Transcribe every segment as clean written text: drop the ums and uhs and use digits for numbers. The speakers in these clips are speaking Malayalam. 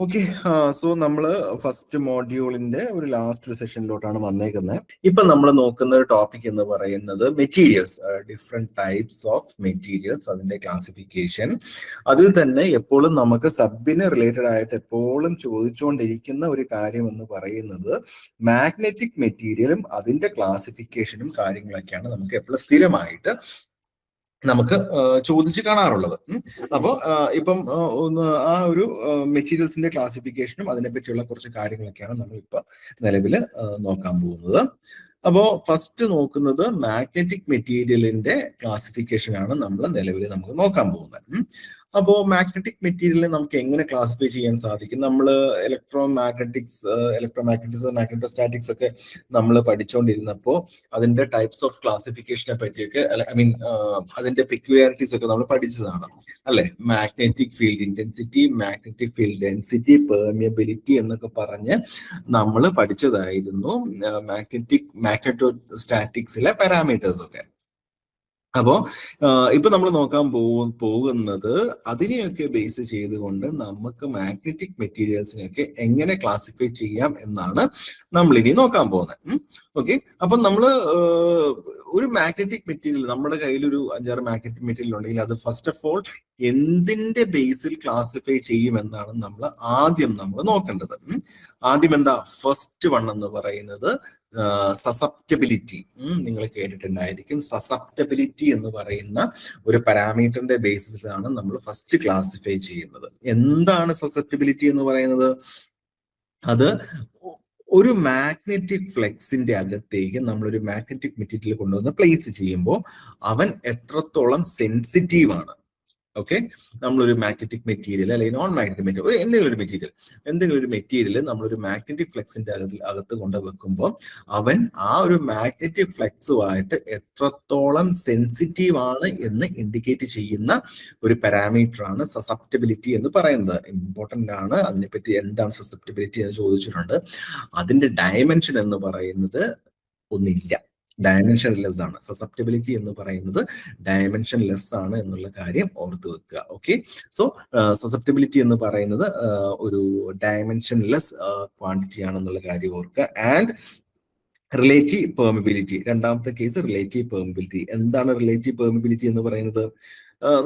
ഓക്കെ. സോ നമ്മള് ഫസ്റ്റ് മോഡ്യൂളിന്റെ ഒരു ലാസ്റ്റ് സെഷനിലോട്ടാണ് വന്നേക്കുന്നത്. ഇപ്പൊ നമ്മൾ നോക്കുന്ന ഒരു ടോപ്പിക് എന്ന് പറയുന്നത് materials, different types of materials, അതിന്റെ ക്ലാസിഫിക്കേഷൻ. അതിൽ തന്നെ എപ്പോഴും നമുക്ക് സബിന് റിലേറ്റഡ് ആയിട്ട് എപ്പോഴും ചോദിച്ചുകൊണ്ടിരിക്കുന്ന ഒരു കാര്യം എന്ന് പറയുന്നത് മാഗ്നറ്റിക് മെറ്റീരിയലും അതിന്റെ ക്ലാസിഫിക്കേഷനും കാര്യങ്ങളൊക്കെയാണ് നമുക്ക് എപ്പോഴും സ്ഥിരമായിട്ട് നമുക്ക് ചോദിച്ച് കാണാറുള്ളത്. അപ്പോൾ ഇപ്പം ഒന്ന് ആ ഒരു മെറ്റീരിയൽസിന്റെ ക്ലാസിഫിക്കേഷനും അതിനെപ്പറ്റിയുള്ള കുറച്ച് കാര്യങ്ങളൊക്കെയാണ് നമ്മൾ ഇപ്പൊ നിലവിൽ നോക്കാൻ പോകുന്നത്. അപ്പോൾ ഫസ്റ്റ് നോക്കുന്നത് മാഗ്നറ്റിക് മെറ്റീരിയലിന്റെ ക്ലാസിഫിക്കേഷൻ ആണ് നമ്മൾ നിലവിൽ നമുക്ക് നോക്കാൻ പോകുന്നത്. അപ്പോൾ മാഗ്നറ്റിക് മെറ്റീരിയലിനെ നമുക്ക് എങ്ങനെ ക്ലാസിഫൈ ചെയ്യാൻ സാധിക്കും? നമ്മൾ മാഗ്നറ്റോസ്റ്റാറ്റിക്സ് ഒക്കെ നമ്മൾ പഠിച്ചുകൊണ്ടിരുന്നപ്പോൾ അതിന്റെ ടൈപ്സ് ഓഫ് ക്ലാസിഫിക്കേഷനെ പറ്റിയൊക്കെ അതിന്റെ പെക്യുലാരിറ്റീസ് ഒക്കെ നമ്മൾ പഠിച്ചതാണ് അല്ലെ? Magnetic field intensity, magnetic field density, permeability എന്നൊക്കെ പറഞ്ഞ് നമ്മൾ പഠിച്ചതായിരുന്നു മാഗ്നറ്റോസ്റ്റാറ്റിക്സിലെ പാരാമീറ്റേഴ്സ് ഒക്കെ. അപ്പോ ഇപ്പൊ നമ്മൾ നോക്കാൻ പോകുന്നത് അതിനെയൊക്കെ ബേസ് ചെയ്തുകൊണ്ട് നമുക്ക് മാഗ്നറ്റിക് മെറ്റീരിയൽസിനെയൊക്കെ എങ്ങനെ ക്ലാസിഫൈ ചെയ്യാം എന്നാണ് നമ്മൾ ഇനി നോക്കാൻ പോകുന്നത്. ഓക്കെ. അപ്പൊ നമ്മള് ഒരു മാഗ്നറ്റിക് മെറ്റീരിയൽ, നമ്മുടെ കയ്യിൽ ഒരു 5-6 മാഗ്നറ്റിക് മെറ്റീരിയൽ ഉണ്ടെങ്കിൽ അത് ഫസ്റ്റ് ഓഫ് ഓൾ എന്തിന്റെ ബേസിൽ ക്ലാസിഫൈ ചെയ്യുമെന്നാണ് നമ്മൾ ആദ്യം നോക്കേണ്ടത്. ആദ്യം എന്താ? ഫസ്റ്റ് വൺ എന്ന് പറയുന്നത് സസെപ്റ്റബിലിറ്റി. നിങ്ങൾ കേട്ടിട്ടുണ്ടായിരിക്കും. സസെപ്റ്റബിലിറ്റി എന്ന് പറയുന്ന ഒരു പാരാമീറ്ററിന്റെ ബേസിസിലാണ് നമ്മൾ ഫസ്റ്റ് ക്ലാസിഫൈ ചെയ്യുന്നത്. എന്താണ് സസെപ്റ്റബിലിറ്റി എന്ന് പറയുന്നത്? അത് ഒരു മാഗ്നറ്റിക് ഫ്ലെക്സിന്റെ അകത്തേക്ക് നമ്മളൊരു മാഗ്നറ്റിക് മെറ്റീരിയൽ കൊണ്ടുവന്ന് പ്ലേസ് ചെയ്യുമ്പോൾ അവൻ എത്രത്തോളം സെൻസിറ്റീവ് ആണ്. ഓക്കെ. നമ്മളൊരു മാഗ്നറ്റിക് മെറ്റീരിയൽ അല്ലെങ്കിൽ നോൺ മാഗ്നറ്റിക് മെറ്റീരിയൽ, എന്തെങ്കിലും ഒരു മെറ്റീരിയൽ നമ്മളൊരു മാഗ്നറ്റിക് ഫ്ലെക്സിന്റെ അകത്ത് കൊണ്ട് വെക്കുമ്പോൾ അവൻ ആ ഒരു മാഗ്നറ്റിക് ഫ്ലെക്സുമായിട്ട് എത്രത്തോളം സെൻസിറ്റീവ് ആണ് എന്ന് ഇൻഡിക്കേറ്റ് ചെയ്യുന്ന ഒരു പാരാമീറ്റർ ആണ് സസെപ്റ്റബിലിറ്റി എന്ന് പറയുന്നത്. ഇമ്പോർട്ടന്റ് ആണ്. അതിനെപ്പറ്റി എന്താണ് സസെപ്റ്റബിലിറ്റി എന്ന് ചോദിച്ചിട്ടുണ്ട്. അതിന്റെ ഡയമെൻഷൻ എന്ന് പറയുന്നത് ഒന്നില്ല, ഡയമെൻഷൻ ലെസ് ആണ്. സസെപ്റ്റബിലിറ്റി എന്ന് പറയുന്നത് ഡയമെൻഷൻ ലെസ് ആണ് എന്നുള്ള കാര്യം ഓർത്ത് വെക്കുക. ഓക്കെ. സോ സസെപ്റ്റബിലിറ്റി എന്ന് പറയുന്നത് ഒരു ഡയമെൻഷൻ ലെസ് ക്വാണ്ടിറ്റി ആണെന്നുള്ള കാര്യം ഓർക്കുക. ആൻഡ് റിലേറ്റീവ് പെർമിബിലിറ്റി, രണ്ടാമത്തെ കേസ് റിലേറ്റീവ് പെർമിബിലിറ്റി. എന്താണ് റിലേറ്റീവ് പെർമിബിലിറ്റി എന്ന് പറയുന്നത്?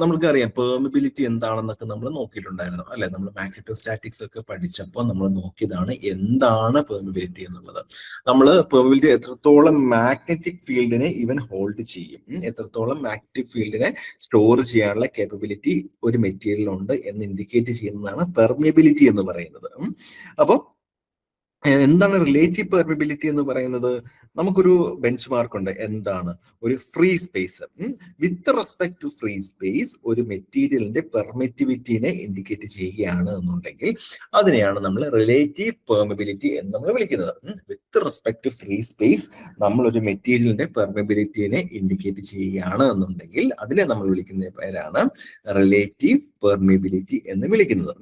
നമുക്കറിയാം പെർമിബിലിറ്റി എന്താണെന്നൊക്കെ നമ്മൾ നോക്കിയിട്ടുണ്ടായിരുന്നു അല്ലെ? നമ്മൾ മാഗ്നറ്റോസ്റ്റാറ്റിക്സ് ഒക്കെ പഠിച്ചപ്പോൾ നമ്മൾ നോക്കിയതാണ് എന്താണ് പെർമിബിലിറ്റി എന്നുള്ളത്. നമ്മൾ പെർമിബിലിറ്റി എത്രത്തോളം മാഗ്നറ്റിക് ഫീൽഡിനെ ഇവൻ ഹോൾഡ് ചെയ്യും, എത്രത്തോളം മാഗ്നറ്റിക് ഫീൽഡിനെ സ്റ്റോർ ചെയ്യാനുള്ള കേപ്പബിലിറ്റി ഒരു മെറ്റീരിയൽ ഉണ്ട് എന്ന് ഇൻഡിക്കേറ്റ് ചെയ്യുന്നതാണ് പെർമിയബിലിറ്റി എന്ന് പറയുന്നത്. അപ്പോൾ എന്താണ് റിലേറ്റീവ് പെർമിബിലിറ്റി എന്ന് പറയുന്നത്? നമുക്കൊരു ബെഞ്ച് മാർക്ക് ഉണ്ട്. എന്താണ്? ഒരു free space. With respect to free space ഒരു മെറ്റീരിയലിന്റെ പെർമിറ്റിവിറ്റിനെ ഇൻഡിക്കേറ്റ് ചെയ്യുകയാണ് എന്നുണ്ടെങ്കിൽ അതിനെയാണ് നമ്മൾ റിലേറ്റീവ് പെർമിബിലിറ്റി എന്ന് നമ്മൾ വിളിക്കുന്നത്. With respect to free space നമ്മൾ ഒരു മെറ്റീരിയലിന്റെ പെർമിബിലിറ്റിനെ ഇൻഡിക്കേറ്റ് ചെയ്യുകയാണ് എന്നുണ്ടെങ്കിൽ അതിനെ നമ്മൾ വിളിക്കുന്ന പേരാണ് റിലേറ്റീവ് പെർമിബിലിറ്റി എന്ന് വിളിക്കുന്നത്.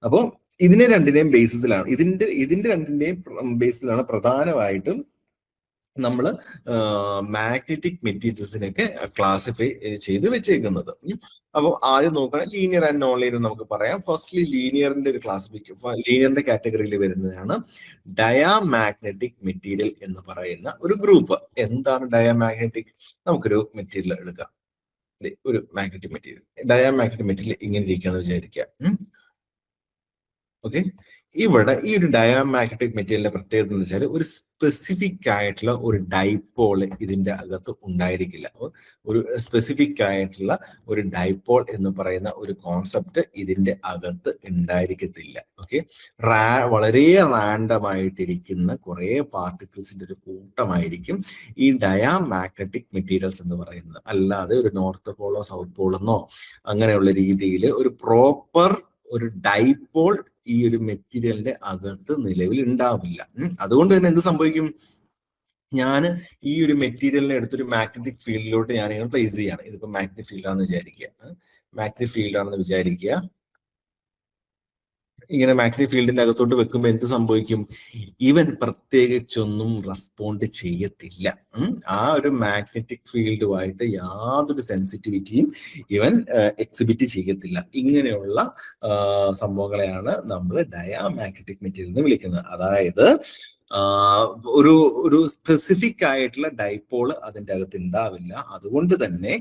അപ്പോൾ ഇതിനെ രണ്ടിന്റെയും ബേസിസിലാണ്, ഇതിന്റെ രണ്ടിന്റെയും ബേസിലാണ് പ്രധാനമായിട്ടും നമ്മൾ മാഗ്നറ്റിക് മെറ്റീരിയൽസിനെയൊക്കെ ക്ലാസിഫൈ ചെയ്ത് വെച്ചേക്കുന്നത്. അപ്പോൾ ആദ്യം നോക്കുകയാണെങ്കിൽ ലീനിയർ ആൻഡ് നോൺ ലീനിയർ നമുക്ക് പറയാം. ഫസ്റ്റ്ലി ലീനിയറിന്റെ ഒരു ലീനിയറിന്റെ കാറ്റഗറിയിൽ വരുന്നതാണ് ഡയാമാഗ്നറ്റിക് മെറ്റീരിയൽ എന്ന് പറയുന്ന ഒരു ഗ്രൂപ്പ്. എന്താണ് ഡയാമാഗ്നറ്റിക്? നമുക്കൊരു മെറ്റീരിയൽ എടുക്കാം, ഒരു മാഗ്നറ്റിക് മെറ്റീരിയൽ. ഡയാമാഗ്നറ്റിക് മെറ്റീരിയൽ ഇങ്ങനെ ഇരിക്കാന്ന് വിചാരിക്കുക. ഓക്കെ. ഇവിടെ ഈ ഒരു ഡയാമാഗ്നറ്റിക് മെറ്റീരിയലിന്റെ പ്രത്യേകത എന്ന് വെച്ചാൽ ഒരു സ്പെസിഫിക് ആയിട്ടുള്ള ഒരു ഡൈപോൾ ഇതിന്റെ അകത്ത് ഉണ്ടായിരിക്കില്ല. ഒരു സ്പെസിഫിക് ആയിട്ടുള്ള ഒരു ഡൈപോൾ എന്ന് പറയുന്ന ഒരു കോൺസെപ്റ്റ് ഇതിന്റെ അകത്ത് ഉണ്ടായിരിക്കത്തില്ല. ഓക്കെ. വളരെ റാൻഡം ആയിട്ടിരിക്കുന്ന കുറെ പാർട്ടിക്കിൾസിന്റെ ഒരു കൂട്ടമായിരിക്കും ഈ ഡയാമാഗ്നറ്റിക് മെറ്റീരിയൽസ് എന്ന് പറയുന്നത്. അല്ലാതെ ഒരു നോർത്ത് പോളോ സൗത്ത് പോളെന്നോ അങ്ങനെയുള്ള രീതിയിൽ ഒരു പ്രോപ്പർ ഒരു ഡൈപോൾ ഈ ഒരു മെറ്റീരിയലിന്റെ അകത്ത് നിലവിൽ ഉണ്ടാവില്ല. അതുകൊണ്ട് തന്നെ എന്ത് സംഭവിക്കും? ഞാൻ ഈ ഒരു മെറ്റീരിയലിനെ എടുത്തൊരു മാഗ്നറ്റിക് ഫീൽഡിലോട്ട് ഞാൻ ഇങ്ങനെ പ്ലേസ് ചെയ്യാണ്. ഇതിപ്പോ മാഗ്നറ്റിക് ഫീൽഡാണെന്ന് വിചാരിക്കുക. ഇങ്ങനെ മാഗ്നറ്റിക് ഫീൽഡിന്റെ അകത്തോട്ട് വെക്കുമ്പോൾ എന്ത് സംഭവിക്കും? ഇവൻ പ്രത്യേകിച്ചൊന്നും റെസ്പോണ്ട് ചെയ്യത്തില്ല. ആ ഒരു മാഗ്നറ്റിക് ഫീൽഡുമായിട്ട് യാതൊരു സെൻസിറ്റിവിറ്റിയും ഇവൻ എക്സിബിറ്റ് ചെയ്യത്തില്ല. ഇങ്ങനെയുള്ള സംഭവങ്ങളെയാണ് നമ്മൾ ഡയാമാഗ്നറ്റിക് മെറ്റീരിയൽ എന്ന് വിളിക്കുന്നത്. അതായത് ഒരു ഒരു സ്പെസിഫിക് ആയിട്ടുള്ള ഡൈപോള് അതിൻ്റെ അകത്ത് ഉണ്ടാവില്ല. അതുകൊണ്ട് തന്നെ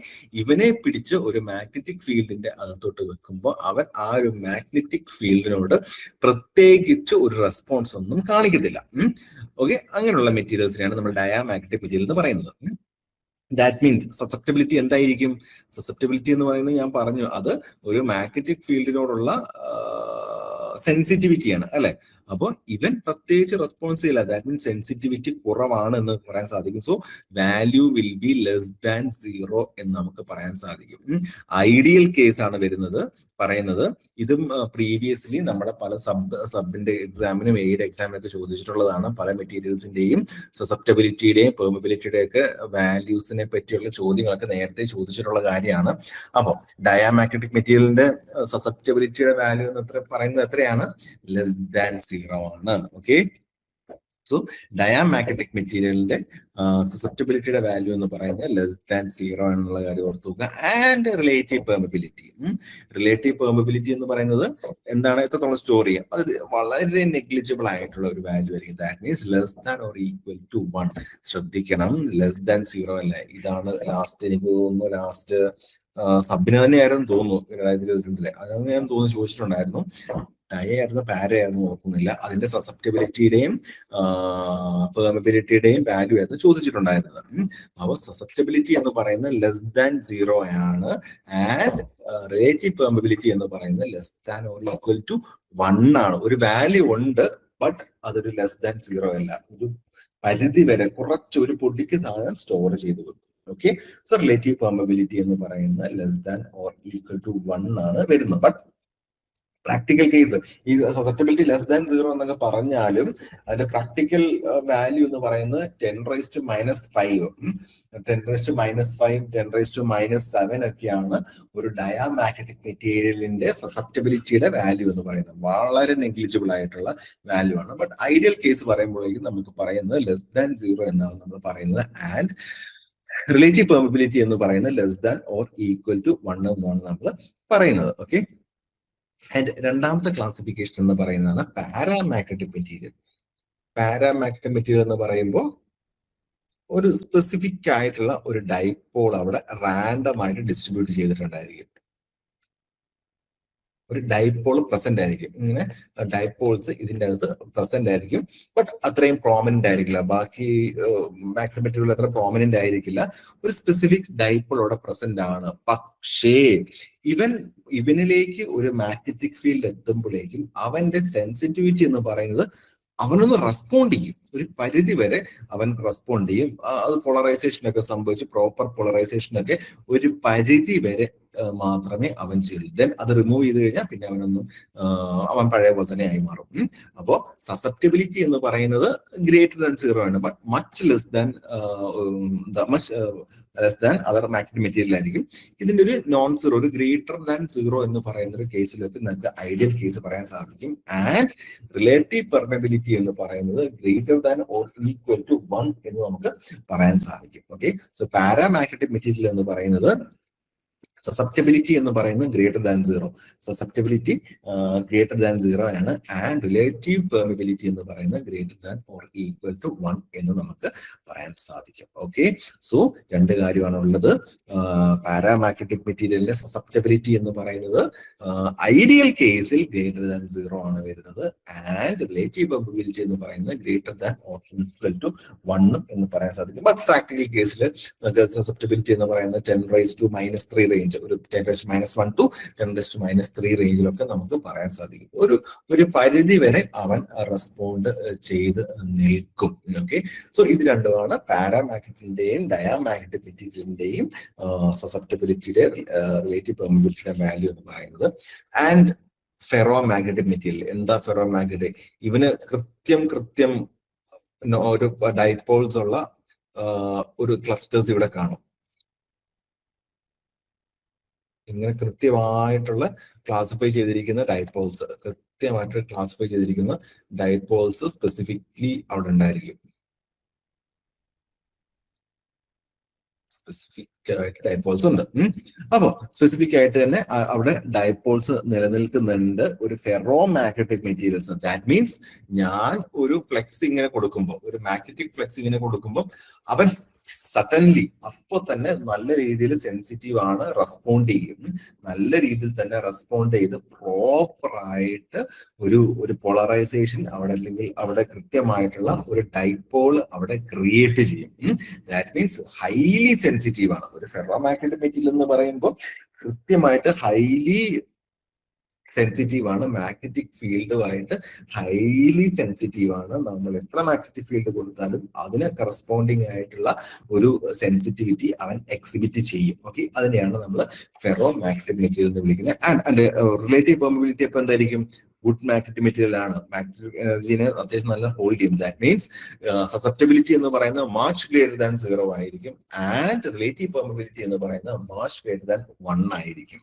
ഇവനെ പിടിച്ച് ഒരു മാഗ്നറ്റിക് ഫീൽഡിന്റെ അകത്തോട്ട് വെക്കുമ്പോൾ അവൻ ആ ഒരു മാഗ്നറ്റിക് ഫീൽഡിനോട് പ്രത്യേകിച്ച് ഒരു റെസ്പോൺസ് ഒന്നും കാണിക്കത്തില്ല. ഓക്കെ, അങ്ങനെയുള്ള മെറ്റീരിയൽസിനെയാണ് നമ്മൾ ഡയാമാഗ്നറ്റിക് മെറ്റീരിയൽ എന്ന് പറയുന്നത്. ദാറ്റ് മീൻസ് സസെപ്റ്റബിലിറ്റി എന്തായിരിക്കും? സസെപ്റ്റബിലിറ്റി എന്ന് പറയുന്നത് ഞാൻ പറഞ്ഞു, അത് ഒരു മാഗ്നറ്റിക് ഫീൽഡിനോടുള്ള സെൻസിറ്റിവിറ്റിയാണ് അല്ലെ. അപ്പോൾ ഇവൻ പ്രത്യേകിച്ച് റെസ്പോൺസ് ചെയ്യില്ല. ദാറ്റ് മീൻസ് സെൻസിറ്റിവിറ്റി കുറവാണ് എന്ന് പറയാൻ സാധിക്കും. So value will be less than 0 എന്ന് നമുക്ക് പറയാൻ സാധിക്കും. ഐഡിയൽ കേസ് ആണ് പറയുന്നത്. ഇതും പ്രീവിയസ്ലി നമ്മുടെ പല സബിന്റെ എക്സാമിനും എയ്ഡ് എക്സാമിനൊക്കെ ചോദിച്ചിട്ടുള്ളതാണ്. പല മെറ്റീരിയൽസിന്റെയും സസെപ്റ്റബിലിറ്റിയുടെയും പെർമിബിലിറ്റിയുടെയും ഒക്കെ വാല്യൂസിനെ പറ്റിയുള്ള ചോദ്യങ്ങളൊക്കെ നേരത്തെ ചോദിച്ചിട്ടുള്ള കാര്യമാണ്. അപ്പോൾ ഡയാമാഗ്നറ്റിക് മെറ്റീരിയലിന്റെ സസെപ്റ്റബിലിറ്റിയുടെ വാല്യൂ എന്ന് പറയുന്നത് എത്രയാണ്? ലെസ് ദാൻ 0 ആണ്. ഓക്കെ, സോ ഡയാമാഗ്നറ്റിക് മെറ്റീരിയലിന്റെ സസെപ്റ്റബിലിറ്റിയുടെ വാല്യൂ എന്ന് പറയുന്നത് ലെസ് ദാൻ 0 എന്നുള്ള കാര്യം ഓർത്ത് നോക്കുക. ആൻഡ് റിലേറ്റീവ് പെർമിബിലിറ്റി എന്ന് പറയുന്നത് എന്താണ്? എത്രത്തോളം സ്റ്റോർ ചെയ്യാം, അത് വളരെ നെഗ്ലിജിബിൾ ആയിട്ടുള്ള ഒരു വാല്യൂ ആയിരിക്കും. That means less than or equal to 1. ശ്രദ്ധിക്കണം, ലെസ് ദാൻ 0 അല്ല. ഇതാണ് ലാസ്റ്റ്, എനിക്ക് തോന്നുന്നു ലാസ്റ്റ് സബിന് തന്നെയായിരുന്നു തോന്നുന്നു 2022 അതാണ് ഞാൻ തോന്നുന്നു ചോദിച്ചിട്ടുണ്ടായിരുന്നു. ഡയായിരുന്നു പാരയായിരുന്നു ഓർക്കുന്നില്ല. അതിന്റെ സസെപ്റ്റബിലിറ്റിയുടെയും പെർമിബിലിറ്റിയുടെയും വാല്യൂ ആയിരുന്നു ചോദിച്ചിട്ടുണ്ടായിരുന്നത്. അപ്പോൾ സസെപ്റ്റബിലിറ്റി എന്ന് പറയുന്നത് ലെസ് ദാൻ 0 ആണ്. ആൻഡ് റിലേറ്റീവ് പെർമിബിലിറ്റി എന്ന് പറയുന്നത് less than or equal to 1 ആണ്. ഒരു വാല്യൂ ഉണ്ട്, ബട്ട് അതൊരു ലെസ് ദാൻ 0 അല്ല. ഒരു പരിധി വരെ കുറച്ച് ഒരു പൊടിക്ക് സാധനം സ്റ്റോർ ചെയ്ത് വെക്കും. ഓക്കെ, സോ റിലേറ്റീവ് പെർമിബിലിറ്റി എന്ന് പറയുന്നത് less than or equal to 1 ആണ് വരുന്നത്. ബട്ട് പ്രാക്ടിക്കൽ കേസ് ഈ സസെപ്റ്റബിലിറ്റി ലെസ് ദാൻ 0 എന്നൊക്കെ പറഞ്ഞാലും അതിന്റെ പ്രാക്ടിക്കൽ വാല്യൂ എന്ന് പറയുന്നത് 10⁻⁻⁵, 10⁻⁵, 10⁻⁻7 ഒക്കെയാണ് ഒരു ഡയാമാഗ്നറ്റിക് മെറ്റീരിയലിന്റെ സസെപ്റ്റബിലിറ്റിയുടെ വാല്യൂ എന്ന് പറയുന്നത്. വളരെ നെഗ്ലിജിബിൾ ആയിട്ടുള്ള വാല്യൂ ആണ്. ബട്ട് ഐഡിയൽ കേസ് പറയുമ്പോഴേക്കും നമുക്ക് പറയുന്നത് ലെസ് ദാൻ 0 എന്നാണ് നമ്മൾ പറയുന്നത്. ആൻഡ് റിലേറ്റീവ് പെർമിബിലിറ്റി എന്ന് പറയുന്നത് less than or equal to 1 എന്നാണ് നമ്മൾ പറയുന്നത്. ഓക്കെ, ആൻഡ് രണ്ടാമത്തെ ക്ലാസിഫിക്കേഷൻ എന്ന് പറയുന്നതാണ് പാരാമാഗ്നറ്റിക് മെറ്റീരിയൽ. പാരാമാഗ്നറ്റിക് മെറ്റീരിയൽ എന്ന് പറയുമ്പോൾ ഒരു സ്പെസിഫിക് ആയിട്ടുള്ള ഒരു ഡൈപോൾ അവിടെ റാൻഡം ആയിട്ട് ഡിസ്ട്രിബ്യൂട്ട് ചെയ്തിട്ടുണ്ടായിരിക്കും. ഒരു ഡൈപോൾ പ്രസന്റ് ആയിരിക്കും. ഇങ്ങനെ ഡൈപോൾസ് ഇതിന്റെ അകത്ത് പ്രസന്റ് ആയിരിക്കും, ബട്ട് അത്രയും പ്രോമിനന്റ് ആയിരിക്കില്ല. ബാക്കി മാഗ്നറ്റിക് മെറ്റീരിയൽ അത്ര പ്രോമിനന്റ് ആയിരിക്കില്ല. ഒരു സ്പെസിഫിക് ഡൈപോൾ അവിടെ പ്രസന്റ് ആണ്. പക്ഷേ ഇവനിലേക്ക് ഒരു മാഗ്നറ്റിക് ഫീൽഡ് എത്തുമ്പോഴേക്കും അവന്റെ സെൻസിറ്റിവിറ്റി എന്ന് പറയുന്നത് അവനൊന്ന് റെസ്പോണ്ട് ചെയ്യും. ഒരു പരിധി വരെ അവൻ റെസ്പോണ്ട് ചെയ്യും. അത് പോളറൈസേഷൻ ഒക്കെ സംഭവിച്ച് പ്രോപ്പർ പോളറൈസേഷൻ ഒക്കെ ഒരു പരിധി വരെ മാത്രമേ അവൻ ചെയ്യുള്ളൂ. ദെൻ അത് റിമൂവ് ചെയ്ത് കഴിഞ്ഞാൽ പിന്നെ അവൻ പഴയ പോലെ തന്നെ ആയി മാറും. അപ്പോൾ സസെപ്റ്റബിലിറ്റി എന്ന് പറയുന്നത് ഗ്രേറ്റർ ദാൻ 0 ആണ്, but much less than other magnetic material ആയിരിക്കും. ഇതിന്റെ ഒരു നോൺ 0, ഒരു ഗ്രേറ്റർ ദാൻ 0 എന്ന് പറയുന്ന ഒരു കേസിലേക്ക് നമുക്ക് ഐഡിയൽ കേസ് പറയാൻ സാധിക്കും. ആൻഡ് റിലേറ്റീവ് പെർമിബിലിറ്റി എന്ന് പറയുന്നത് greater than or equal to 1 എന്ന് നമുക്ക് പറയാൻ സാധിക്കും. ഓക്കെ, സോ പാരാമാഗ്നറ്റിക് മെറ്റീരിയൽ എന്ന് പറയുന്നത് സസെപ്റ്റബിലിറ്റി എന്ന് പറയുന്നത് greater than 0, susceptibility greater than 0 ആണ്. ആൻഡ് റിലേറ്റീവ് പെർമിബിലിറ്റി എന്ന് പറയുന്നത് greater than or equal to 1 എന്ന് നമുക്ക് പറയാൻ സാധിക്കും. ഓക്കെ, സോ രണ്ട് കാര്യമാണ് ഉള്ളത്. പാരാമാഗ്നറ്റിക് മെറ്റീരിയലിന്റെ സസെപ്റ്റബിലിറ്റി എന്ന് പറയുന്നത് ഐഡിയൽ കേസിൽ ഗ്രേറ്റർ ദാൻ 0 ആണ് വരുന്നത്. ആൻഡ് റിലേറ്റീവ് പെർമിബിലിറ്റി എന്ന് പറയുന്നത് greater than or equal to 1 എന്ന് പറയാൻ സാധിക്കും. ബട്ട് പ്രാക്ടിക്കൽ കേസിൽ നമുക്ക് സസെപ്റ്റബിലിറ്റി എന്ന് പറയുന്നത് 10⁻⁻³ റേഞ്ച്, ഒരു 10⁻⁻1 to 10⁻⁻³ റേഞ്ചിലൊക്കെ നമുക്ക് പറയാൻ സാധിക്കും. ഒരു പരിധി വരെ അവൻ റെസ്പോണ്ട് ചെയ്ത് നിൽക്കും. ഓക്കെ, സോ ഇത് രണ്ടുമാണ് പാരാമാഗ്നറ്റിന്റെയും ഡയാമാഗ്നറ്റിക് മെറ്റീരിയലിന്റെയും സസെപ്റ്റബിലിറ്റിയുടെ റിലേറ്റീവ് പെർമിബിലിറ്റിയുടെ വാല്യൂ എന്ന് പറയുന്നത്. ആൻഡ് ഫെറോ മാഗ്നറ്റിക് മെറ്റീരിയൽ എന്താ? ഫെറോ മാഗ്നറ്റിക് ഇവന് കൃത്യം ഒരു ഡൈപോൾസ് ഉള്ള ഒരു ക്ലസ്റ്റേഴ്സ് ഇവിടെ കാണും. ഇങ്ങനെ കൃത്യമായിട്ടുള്ള ക്ലാസിഫൈ ചെയ്തിരിക്കുന്ന ഡൈപോൾസ്, കൃത്യമായിട്ട് ക്ലാസിഫൈ ചെയ്തിരിക്കുന്ന ഡൈപോൾസ് സ്പെസിഫിക്കലി അവിടെ ഉണ്ടായിരിക്കും. സ്പെസിഫിക് ആയിട്ട് ഡൈപോൾസ് ഉണ്ട്. അപ്പൊ സ്പെസിഫിക് ആയിട്ട് തന്നെ അവിടെ ഡൈപോൾസ് നിലനിൽക്കുന്നുണ്ട് ഒരു ferro magnetic materials. That means ഞാൻ ഒരു ഫ്ലെക്സ് ഇങ്ങനെ കൊടുക്കുമ്പോൾ, ഒരു മാഗ്നറ്റിക് ഫ്ലെക്സ് ഇങ്ങനെ കൊടുക്കുമ്പോൾ അവൻ സഡൻലി അപ്പോൾ തന്നെ നല്ല രീതിയിൽ സെൻസിറ്റീവ് ആണ്, റെസ്പോണ്ട് ചെയ്യും. നല്ല രീതിയിൽ തന്നെ റെസ്പോണ്ട് ചെയ്ത് പ്രോപ്പർ ആയിട്ട് ഒരു പോളറൈസേഷൻ അവിടെ, അല്ലെങ്കിൽ അവിടെ കൃത്യമായിട്ടുള്ള ഒരു ഡൈപോൾ അവിടെ ക്രിയേറ്റ് ചെയ്യും. ദാറ്റ് മീൻസ് ഹൈലി സെൻസിറ്റീവ് ആണ്. ഒരു ഫെറോ മാഗ്നറ്റിക് മെറ്റീരിയൽ എന്ന് പറയുമ്പോൾ കൃത്യമായിട്ട് ഹൈലി സെൻസിറ്റീവ് ആണ്, മാഗ്നറ്റിക് ഫീൽഡുമായിട്ട് ഹൈലി സെൻസിറ്റീവ് ആണ്. നമ്മൾ എത്ര മാഗ്നറ്റിക് ഫീൽഡ് കൊടുത്താലും അതിന് കറസ്പോണ്ടിങ് ആയിട്ടുള്ള ഒരു സെൻസിറ്റിവിറ്റി അവൻ എക്സിബിറ്റ് ചെയ്യും. ഓക്കെ, അതിനെയാണ് നമ്മൾ ഫെറോ മാഗ്നറ്റിക് മെറ്റീരിയൽ എന്ന് വിളിക്കുന്നത്. ആൻഡ് റിലേറ്റീവ് പെർമിബിലിറ്റി അപ്പൊ എന്തായിരിക്കും? ഗുഡ് മാഗ്നറ്റിക് മെറ്റീരിയൽ ആണ്, മാഗ്നറ്റിക് എനർജീനെ അത്യാവശ്യം നല്ല ഹോൾഡ് ചെയ്യും. ദാറ്റ് മീൻസ് സസെപ്റ്റബിലിറ്റി എന്ന് പറയുന്നത് മച്ച് ഗ്രേറ്റർ ദാൻ 0 ആയിരിക്കും, ആൻഡ് റിലേറ്റീവ് പെർമിബിലിറ്റി എന്ന് പറയുന്നത് മച്ച് ഗ്രേറ്റർ ദാൻ 1 ആയിരിക്കും.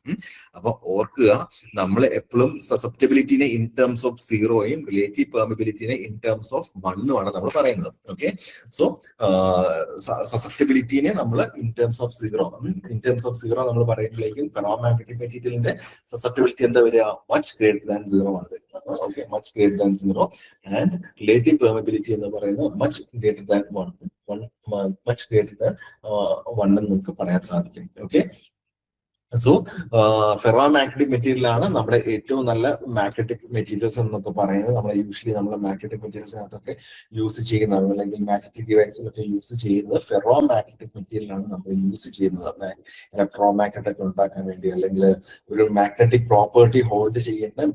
അപ്പൊ ഓർക്കുക, നമ്മൾ എപ്പോഴും സസെപ്റ്റബിലിറ്റിനെ ഇൻ ടേംസ് ഓഫ് 0യും റിലേറ്റീവ് പെർമിബിലിറ്റിനെ ഇൻ ടേംസ് ഓഫ് 1 ആണ് നമ്മൾ പറയുന്നത്. ഓക്കെ, സോ സസെപ്റ്റബിലിറ്റിനെ നമ്മൾ ഇൻ ടേംസ് ഓഫ് 0 നമ്മൾ പറയുമ്പോഴേക്കും ഫെറോമാഗ്നറ്റിക് മെറ്റീരിയലിന്റെ സസെപ്റ്റബിലിറ്റി എന്താ വരിക? മച്ച് ഗ്രേറ്റർ ദാൻ 0 ആണ്. Okay, much greater than 0, and relative permeability എന്ന് പറയുന്നത് മച്ച് ഗ്രേറ്റർ ദാൻ 1 എന്ന് നമുക്ക് പറയാൻ സാധിക്കും. Okay, so ferro magnetic material ആണ് നമ്മുടെ ഏറ്റവും നല്ല മാഗ്നറ്റിക് മെറ്റീരിയൽസ് എന്നൊക്കെ പറയുന്നത്. നമ്മൾ യൂഷ്വലി നമ്മൾ മാഗ്നറ്റിക് മെറ്റീരിയൽസിനകത്തൊക്കെ യൂസ് ചെയ്യുന്നത്, അല്ലെങ്കിൽ മാഗ്നറ്റിക് ഡിവൈസിലൊക്കെ യൂസ് ചെയ്യുന്നത് ഫെറോ മാഗ്നറ്റിക് മെറ്റീരിയൽ ആണ് നമ്മൾ യൂസ് ചെയ്യുന്നത്. ഇലക്ട്രോ മാഗ്നറ്റ് ഒക്കെ ഉണ്ടാക്കാൻ വേണ്ടി, അല്ലെങ്കിൽ ഒരു മാഗ്നറ്റിക് പ്രോപ്പർട്ടി ഹോൾഡ് ചെയ്യുന്ന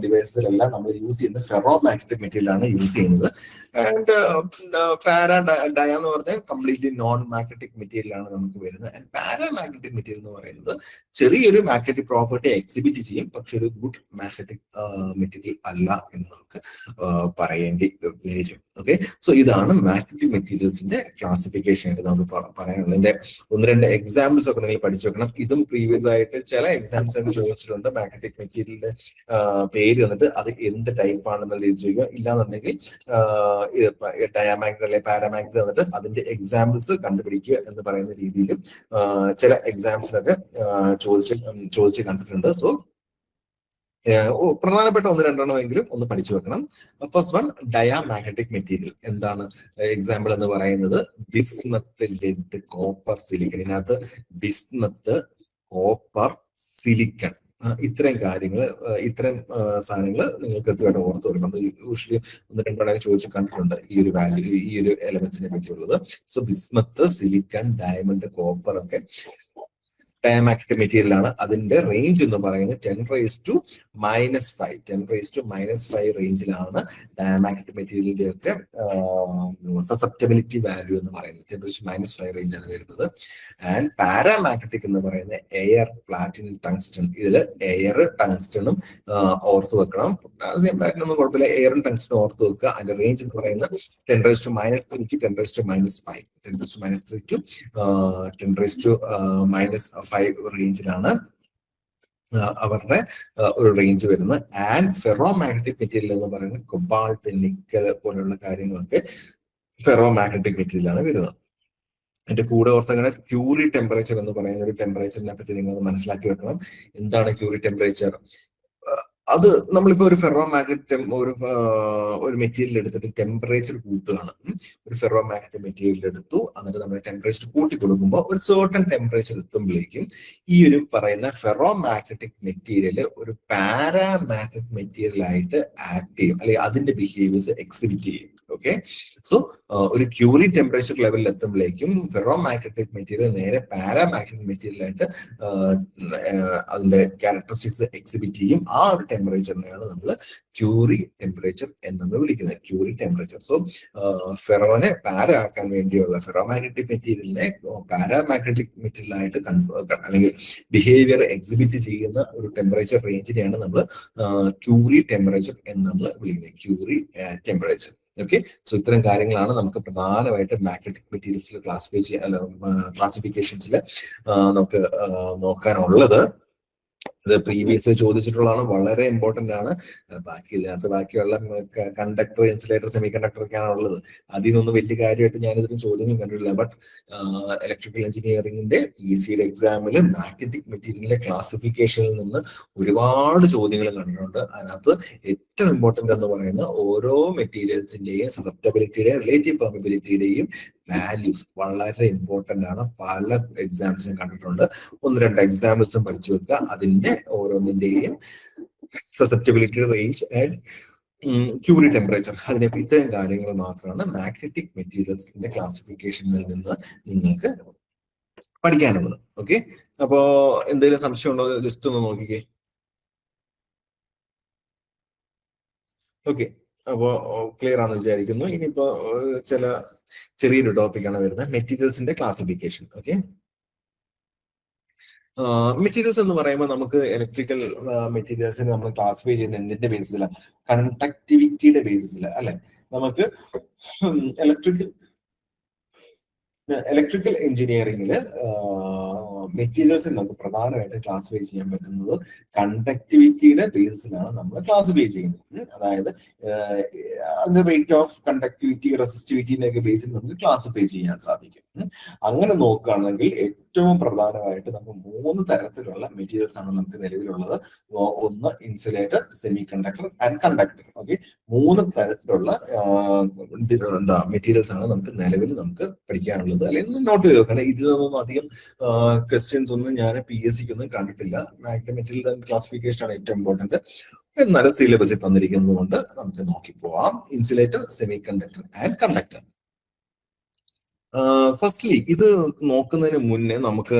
ഡിവൈസിലെല്ലാം നമ്മൾ യൂസ് ചെയ്യുന്ന ഫെറോ മാഗ്നറ്റിക് മെറ്റീരിയൽ ആണ് യൂസ് ചെയ്യുന്നത്. ആൻഡ് പാരാ ഡയ എന്ന് പറഞ്ഞാൽ കംപ്ലീറ്റ്ലി നോൺ മാഗ്നറ്റിക് മെറ്റീരിയൽ ആണ് നമുക്ക് വരുന്നത്. ആൻഡ് പാരാ മാഗ്നറ്റിക് മെറ്റീരിയൽ എന്ന് പറയുന്നത് ചെറിയൊരു മാഗ്നറ്റിക് പ്രോപ്പർട്ടി എക്സിബിറ്റ് ചെയ്യും, പക്ഷെ ഒരു ഗുഡ് മാഗ്നറ്റിക് മെറ്റീരിയൽ അല്ല എന്ന് നമുക്ക് പറയേണ്ടി വരും. ഓക്കെ, സോ ഇതാണ് മാഗ്നറ്റിക് മെറ്റീരിയൽസിന്റെ ക്ലാസിഫിക്കേഷൻ ആയിട്ട് നമുക്ക് പറയാനുള്ളത്. ഇതിന്റെ 1-2 എക്സാമ്പിൾസ് ഒക്കെ നിങ്ങൾ പഠിച്ചു വെക്കണം. ഇതും പ്രീവിയസ് ആയിട്ട് ചില എക്സാംസ് ഒക്കെ ചോദിച്ചിട്ടുണ്ട്. മാഗ്നറ്റിക് മെറ്റീരിയലിന്റെ പേര് വന്നിട്ട് അത് എന്ത് ടൈപ്പ് ആണെന്നുള്ള രീതി ചോദിക്കുക. ഇല്ലാന്നുണ്ടെങ്കിൽ ഡയാമാഗ്നറ്റ് അല്ലെങ്കിൽ പാരാമാഗ്നറ്റ് വന്നിട്ട് അതിന്റെ എക്സാമ്പിൾസ് കണ്ടുപിടിക്കുക എന്ന് പറയുന്ന രീതിയിൽ ചില എക്സാംസിലൊക്കെ ചോദിച്ച് കണ്ടിട്ടുണ്ട്. സോ പ്രധാനപ്പെട്ട 1-2 ഒന്ന് പഠിച്ചു വെക്കണം. ഫസ്റ്റ് വൺ, ഡയാമാഗ്നറ്റിക് മെറ്റീരിയൽ എന്താണ്? എക്സാമ്പിൾ എന്ന് പറയുന്നത് ബിസ്മത്ത്, ലെഡ്, കോപ്പർ, സിലിക്കൺ. ഇതിനകത്ത് ബിസ്മത്ത്, കോപ്പർ, സിലിക്കൺ, ഇത്രയും കാര്യങ്ങൾ, ഇത്രയും സാധനങ്ങൾ നിങ്ങൾ കൃത്യമായിട്ട് ഓർത്ത് വെക്കണം. അത് യൂഷ്വലി 1-2 ചോദിച്ച് കണ്ടിട്ടുണ്ട് ഈ ഒരു വാല്യൂ, ഈ ഒരു എലമെന്റ്സിനെ പറ്റിയുള്ളത്. So bismuth, silicon, diamond, copper ഒക്കെ ഡയാമാഗ്നറ്റിക് മെറ്റീരിയൽ ആണ്. അതിന്റെ റേഞ്ച് എന്ന് പറയുന്നത് 10⁻⁵ റേഞ്ചിലാണ് ഡയാമാഗ്നറ്റിക് മെറ്റീരിയലിന്റെ ഒക്കെ സസെപ്റ്റബിലിറ്റി വാല്യൂ എന്ന് പറയുന്നത്. 10⁻⁵ റേഞ്ചാണ് വരുന്നത്. ആൻഡ് പാരാമാഗ്നറ്റിക് എന്ന് പറയുന്നത് എയർ, പ്ലാറ്റിനം, ടങ്സ്റ്റൺ. ഇതിൽ എയർ, ടങ്സ്റ്റണും ഓർത്ത് വെക്കണം. പ്ലാറ്റിനം ഒന്നും കുഴപ്പമില്ല, എയറും ടങ്സ്റ്റണും ഓർത്ത് വെക്കുക. അതിന്റെ റേഞ്ച് എന്ന് പറയുന്നത് 10⁻³ to 10⁻⁵ 10⁻³ to 10⁻⁵ റേഞ്ചിലാണ് അവരുടെ ഒരു റേഞ്ച് വരുന്നത്. ആൻഡ് ഫെറോ മാഗ്നറ്റിക് മെറ്റീരിയൽ എന്ന് പറയുന്നത് കൊബാൾട്ട്, നിക്കൽ പോലെയുള്ള കാര്യങ്ങളൊക്കെ ഫെറോ മാഗ്നറ്റിക് മെറ്റീരിയൽ ആണ് വരുന്നത്. അതിന്റെ കൂടെ ഓർത്തങ്ങനെ ക്യൂറി ടെമ്പറേച്ചർ എന്ന് പറയുന്ന ഒരു ടെമ്പറേച്ചറിനെ പറ്റി നിങ്ങൾ മനസ്സിലാക്കി വെക്കണം. എന്താണ് ക്യൂറി ടെമ്പറേച്ചർ? അത് നമ്മളിപ്പോ ഒരു ഫെറോ മാഗ്നറ്റ് ഒരു മെറ്റീരിയൽ എടുത്തിട്ട് ടെമ്പറേച്ചർ കൂട്ടുകയാണ്. ഒരു ഫെറോ മാഗ്നറ്റ് മെറ്റീരിയൽ എടുത്തു, എന്നിട്ട് നമ്മൾ ടെമ്പറേച്ചർ കൂട്ടി കൊടുക്കുമ്പോൾ ഒരു സർട്ടൺ ടെമ്പറേച്ചർ എത്തുമ്പോഴേക്കും ഈ ഒരു പറയുന്ന ഫെറോ മാഗ്നറ്റിക് മെറ്റീരിയൽ ഒരു പാരാമാഗ്നറ്റിക് മെറ്റീരിയൽ ആയിട്ട് ആക്ട് ചെയ്യും, അല്ലെങ്കിൽ അതിന്റെ ബിഹേവിയേഴ്സ് എക്സിബിറ്റ് ചെയ്യും. ഓക്കെ, സോ ഒരു ക്യൂറി ടെമ്പറേച്ചർ ലെവലിൽ എത്തുമ്പോഴേക്കും ഫെറോ മാഗ്നറ്റിക് മെറ്റീരിയൽ നേരെ പാരാമാഗ്നറ്റിക് മെറ്റീരിയൽ ആയിട്ട് അതിന്റെ ക്യാരക്ടറിസ്റ്റിക്സ് എക്സിബിറ്റ് ചെയ്യും. ആ ഒരു ടെമ്പറേച്ചറിനെയാണ് നമ്മൾ ക്യൂറി ടെമ്പറേച്ചർ എന്ന് നമ്മൾ വിളിക്കുന്നത്, ക്യൂറി ടെമ്പറേച്ചർ. സോ ഫെറോനെ പാര ആക്കാൻ വേണ്ടിയുള്ള, ഫെറോ മാഗ്നറ്റിക് മെറ്റീരിയലിനെ പാരാമാഗ്നറ്റിക് മെറ്റീരിയൽ ആയിട്ട് അല്ലെങ്കിൽ ബിഹേവിയർ എക്സിബിറ്റ് ചെയ്യുന്ന ഒരു ടെമ്പറേച്ചർ റേഞ്ചിനെയാണ് നമ്മൾ ക്യൂറി ടെമ്പറേച്ചർ എന്ന് നമ്മൾ വിളിക്കുന്നത്, ക്യൂറി ടെമ്പറേച്ചർ. ഓക്കെ, സോ ഇത്തരം കാര്യങ്ങളാണ് നമുക്ക് പ്രധാനമായിട്ട് മാഗ്നറ്റിക് മെറ്റീരിയൽസിൽ ക്ലാസിഫിക്കേഷൻസിൽ നമുക്ക് നോക്കാനുള്ളത്. ഇത് പ്രീവിയസ് ചോദിച്ചിട്ടുള്ളതാണ്, വളരെ ഇമ്പോർട്ടന്റ് ആണ്. ബാക്കി ഇതിനകത്ത് ബാക്കിയുള്ള കണ്ടക്ടർ, ഇൻസുലേറ്റർ, സെമി കണ്ടക്ടർ ഒക്കെയാണ് ഉള്ളത്. അതിൽ നിന്നൊന്നും വലിയ കാര്യമായിട്ട് ഞാനിതിന് ചോദ്യങ്ങൾ കണ്ടിട്ടില്ല. ബട്ട് ഇലക്ട്രിക്കൽ എഞ്ചിനീയറിംഗിന്റെ PSCയുടെ എക്സാമിൽ മാഗ്നറ്റിക് മെറ്റീരിയലിന്റെ ക്ലാസിഫിക്കേഷനിൽ നിന്ന് ഒരുപാട് ചോദ്യങ്ങൾ കണ്ടിട്ടുണ്ട്. അതിനകത്ത് ഏറ്റവും ഇമ്പോർട്ടന്റ് എന്ന് പറയുന്ന ഓരോ മെറ്റീരിയൽസിന്റെയും സസെപ്റ്റബിലിറ്റിയുടെയും റിലേറ്റീവ് പെർമിബിലിറ്റിയുടെയും വാല്യൂസ് വളരെ ഇമ്പോർട്ടന്റ് ആണ്. പല എക്സാംസിനും കണ്ടിട്ടുണ്ട്. 1-2 എക്സാമ്പിൾസും പഠിച്ചു വെക്കുക. അതിന്റെ ഓരോന്നിന്റെയും സസെപ്റ്റബിലിറ്റി റേഞ്ച് ആൻഡ് ക്യൂബറി ടെമ്പറേച്ചർ, അതിനെ ഇത്തരം കാര്യങ്ങൾ മാത്രമാണ് മാഗ്നറ്റിക് മെറ്റീരിയൽസിന്റെ ക്ലാസിഫിക്കേഷനിൽ നിന്ന് നിങ്ങൾക്ക് പഠിക്കാനുള്ളത്. ഓക്കെ, അപ്പോ എന്തെങ്കിലും സംശയം ഉണ്ടോ? ജസ്റ്റ് ഒന്ന് നോക്കിക്കേ. ഓക്കെ, അപ്പോ ക്ലിയർ ആണെന്ന് വിചാരിക്കുന്നു. ഇനിയിപ്പോ ചെറിയൊരു ടോപ്പിക്കാണ് വരുന്നത്, മെറ്റീരിയൽസിന്റെ ക്ലാസിഫിക്കേഷൻ. ഓക്കെ, മെറ്റീരിയൽസ് എന്ന് പറയുമ്പോൾ നമുക്ക് ഇലക്ട്രിക്കൽ മെറ്റീരിയൽസിനെ നമ്മൾ ക്ലാസിഫൈ ചെയ്യുന്ന എന്തിന്റെ ബേസിസിലാണ്? കണ്ടക്ടിവിറ്റിയുടെ ബേസിസിലാണ്, അല്ലെ? നമുക്ക് ഇലക്ട്രിക്കൽ എഞ്ചിനീയറിംഗിൽ മെറ്റീരിയൽസിൽ നമുക്ക് പ്രധാനമായിട്ട് ക്ലാസിഫൈ ചെയ്യാൻ പറ്റുന്നത് കണ്ടക്ടിവിറ്റിയുടെ ബേസിസിലാണ് നമ്മൾ ക്ലാസിഫൈ ചെയ്യുന്നത്. അതായത് അതിന്റെ റേറ്റ് ഓഫ് കണ്ടക്ടിവിറ്റി, റെസിസ്റ്റിവിറ്റിന്റെ ബേസിൽ നമുക്ക് ക്ലാസിഫൈ ചെയ്യാൻ സാധിക്കും. അങ്ങനെ നോക്കുകയാണെങ്കിൽ ഏറ്റവും പ്രധാനമായിട്ട് നമുക്ക് 3 തരത്തിലുള്ള മെറ്റീരിയൽസ് ആണ് നമുക്ക് നിലവിലുള്ളത്. ഒന്ന് insulator, semi conductor and conductor. Okay, 3 തരത്തിലുള്ള മെറ്റീരിയൽസ് ആണ് നമുക്ക് നിലവിൽ പഠിക്കാനുള്ളത്. അല്ലെങ്കിൽ നോട്ട് ചെയ്ത് വെക്കണം. ഇതിലൊന്നും അധികം ക്വസ്റ്റ്യൻസ് ഒന്നും ഞാൻ PSCക്ക് ഒന്നും കണ്ടിട്ടില്ല. മെറ്റീരിയൽ ക്ലാസിഫിക്കേഷൻ ആണ് ഏറ്റവും ഇമ്പോർട്ടന്റ്. എന്നാലും സിലബസിൽ തന്നിരിക്കുന്നത് കൊണ്ട് നമുക്ക് നോക്കി പോവാം. Insulator, semi conductor and conductor. Firstly ഇത് നോക്കുന്നതിന് മുന്നേ നമുക്ക്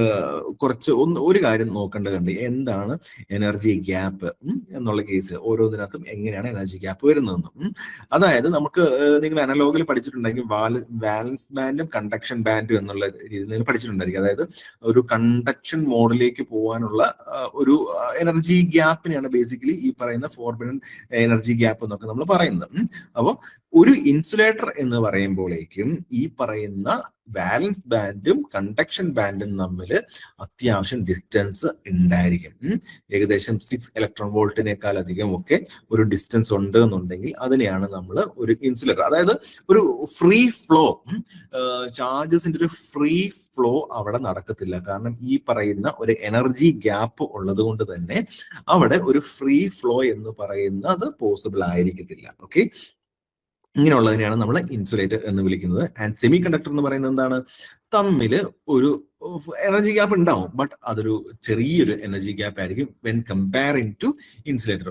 ഒരു കാര്യം നോക്കേണ്ടതുണ്ട്. എന്താണ് എനർജി ഗ്യാപ്പ് എന്നുള്ള കേസ്, ഓരോന്നിനകത്തും എങ്ങനെയാണ് എനർജി ഗ്യാപ്പ് വരുന്നതെന്നും. അതായത് നമുക്ക് നിങ്ങൾ അനലോഗിൽ പഠിച്ചിട്ടുണ്ടെങ്കിൽ വാലൻസ് ബാൻഡും കണ്ടക്ഷൻ ബാൻഡും എന്നുള്ള രീതിയിൽ നിങ്ങൾ പഠിച്ചിട്ടുണ്ടായിരിക്കും. അതായത് ഒരു കണ്ടക്ഷൻ മോഡിലേക്ക് പോകാനുള്ള ഒരു എനർജി ഗ്യാപ്പിനെയാണ് ബേസിക്കലി ഈ പറയുന്ന ഫോർബിഡൻ എനർജി ഗ്യാപ്പ് എന്നൊക്കെ നമ്മൾ പറയുന്നത്. അപ്പോൾ ഒരു ഇൻസുലേറ്റർ എന്ന് പറയുമ്പോഴേക്കും ഈ പറയുന്ന വാലൻസ് ബാൻഡും കണ്ടക്ഷൻ ബാൻഡും തമ്മിൽ അത്യാവശ്യം ഡിസ്റ്റൻസ് ഉണ്ടായിരിക്കും. ഏകദേശം 6 ഇലക്ട്രോൺ വോൾട്ടിനേക്കാൾ അധികം ഒക്കെ ഒരു ഡിസ്റ്റൻസ് ഉണ്ട് എന്നുണ്ടെങ്കിൽ അതിനെയാണ് നമ്മൾ ഒരു ഇൻസുലേറ്റർ, അതായത് ഒരു ഫ്രീ ഫ്ലോ, ചാർജസിന്റെ ഒരു ഫ്രീ ഫ്ലോ അവിടെ നടക്കത്തില്ല. കാരണം ഈ പറയുന്ന ഒരു എനർജി ഗ്യാപ്പ് ഉള്ളത് കൊണ്ട് തന്നെ അവിടെ ഒരു ഫ്രീ ഫ്ലോ എന്ന് പറയുന്നത് പോസിബിൾ ആയിരിക്കത്തില്ല. ഓക്കെ, ഇങ്ങനെയുള്ളതിനെയാണ് നമ്മൾ ഇൻസുലേറ്റർ എന്ന് വിളിക്കുന്നത്. ആൻഡ് സെമി കണ്ടക്ടർ എന്ന് പറയുന്നത് എന്താണ്? തമ്മിൽ ഒരു എനർജി ഗ്യാപ്പ് ഉണ്ടാവും, ബട്ട് അതൊരു ചെറിയൊരു എനർജി ഗ്യാപ്പ് ആയിരിക്കും when comparing to insulator.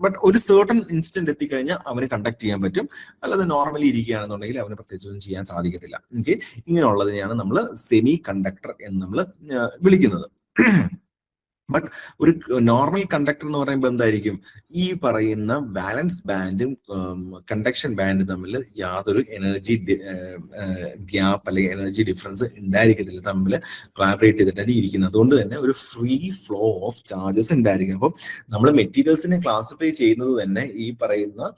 But ഒരു സർട്ടൺ ഇൻസ്റ്റന്റ് എത്തിക്കഴിഞ്ഞാൽ അവന് കണ്ടക്ട് ചെയ്യാൻ പറ്റും. അല്ലാതെ നോർമലി ഇരിക്കുകയാണെന്നുണ്ടെങ്കിൽ അവന് പ്രത്യേകിച്ചൊന്നും ചെയ്യാൻ സാധിക്കത്തില്ല. ഓക്കെ, ഇങ്ങനെയുള്ളതിനെയാണ് നമ്മൾ സെമി കണ്ടക്ടർ എന്ന് നമ്മൾ വിളിക്കുന്നത്. ബട്ട് ഒരു നോർമൽ കണ്ടക്ടർ എന്ന് പറയുമ്പോൾ എന്തായിരിക്കും? ഈ പറയുന്ന ബാലൻസ് ബാൻഡും കണ്ടക്ഷൻ ബാൻഡും തമ്മിൽ യാതൊരു എനർജി ഗ്യാപ്പ് അല്ലെങ്കിൽ എനർജി ഡിഫറൻസ് ഉണ്ടായിരിക്കത്തില്ല. തമ്മിൽ കൊളാബറേറ്റ് ചെയ്തിട്ടാണ് ഇരിക്കുന്നത്. അതുകൊണ്ട് തന്നെ ഒരു ഫ്രീ ഫ്ലോ ഓഫ് ചാർജസ് ഉണ്ടായിരിക്കും. അപ്പം നമ്മൾ മെറ്റീരിയൽസിനെ ക്ലാസിഫൈ ചെയ്യുന്നത് തന്നെ ഈ പറയുന്ന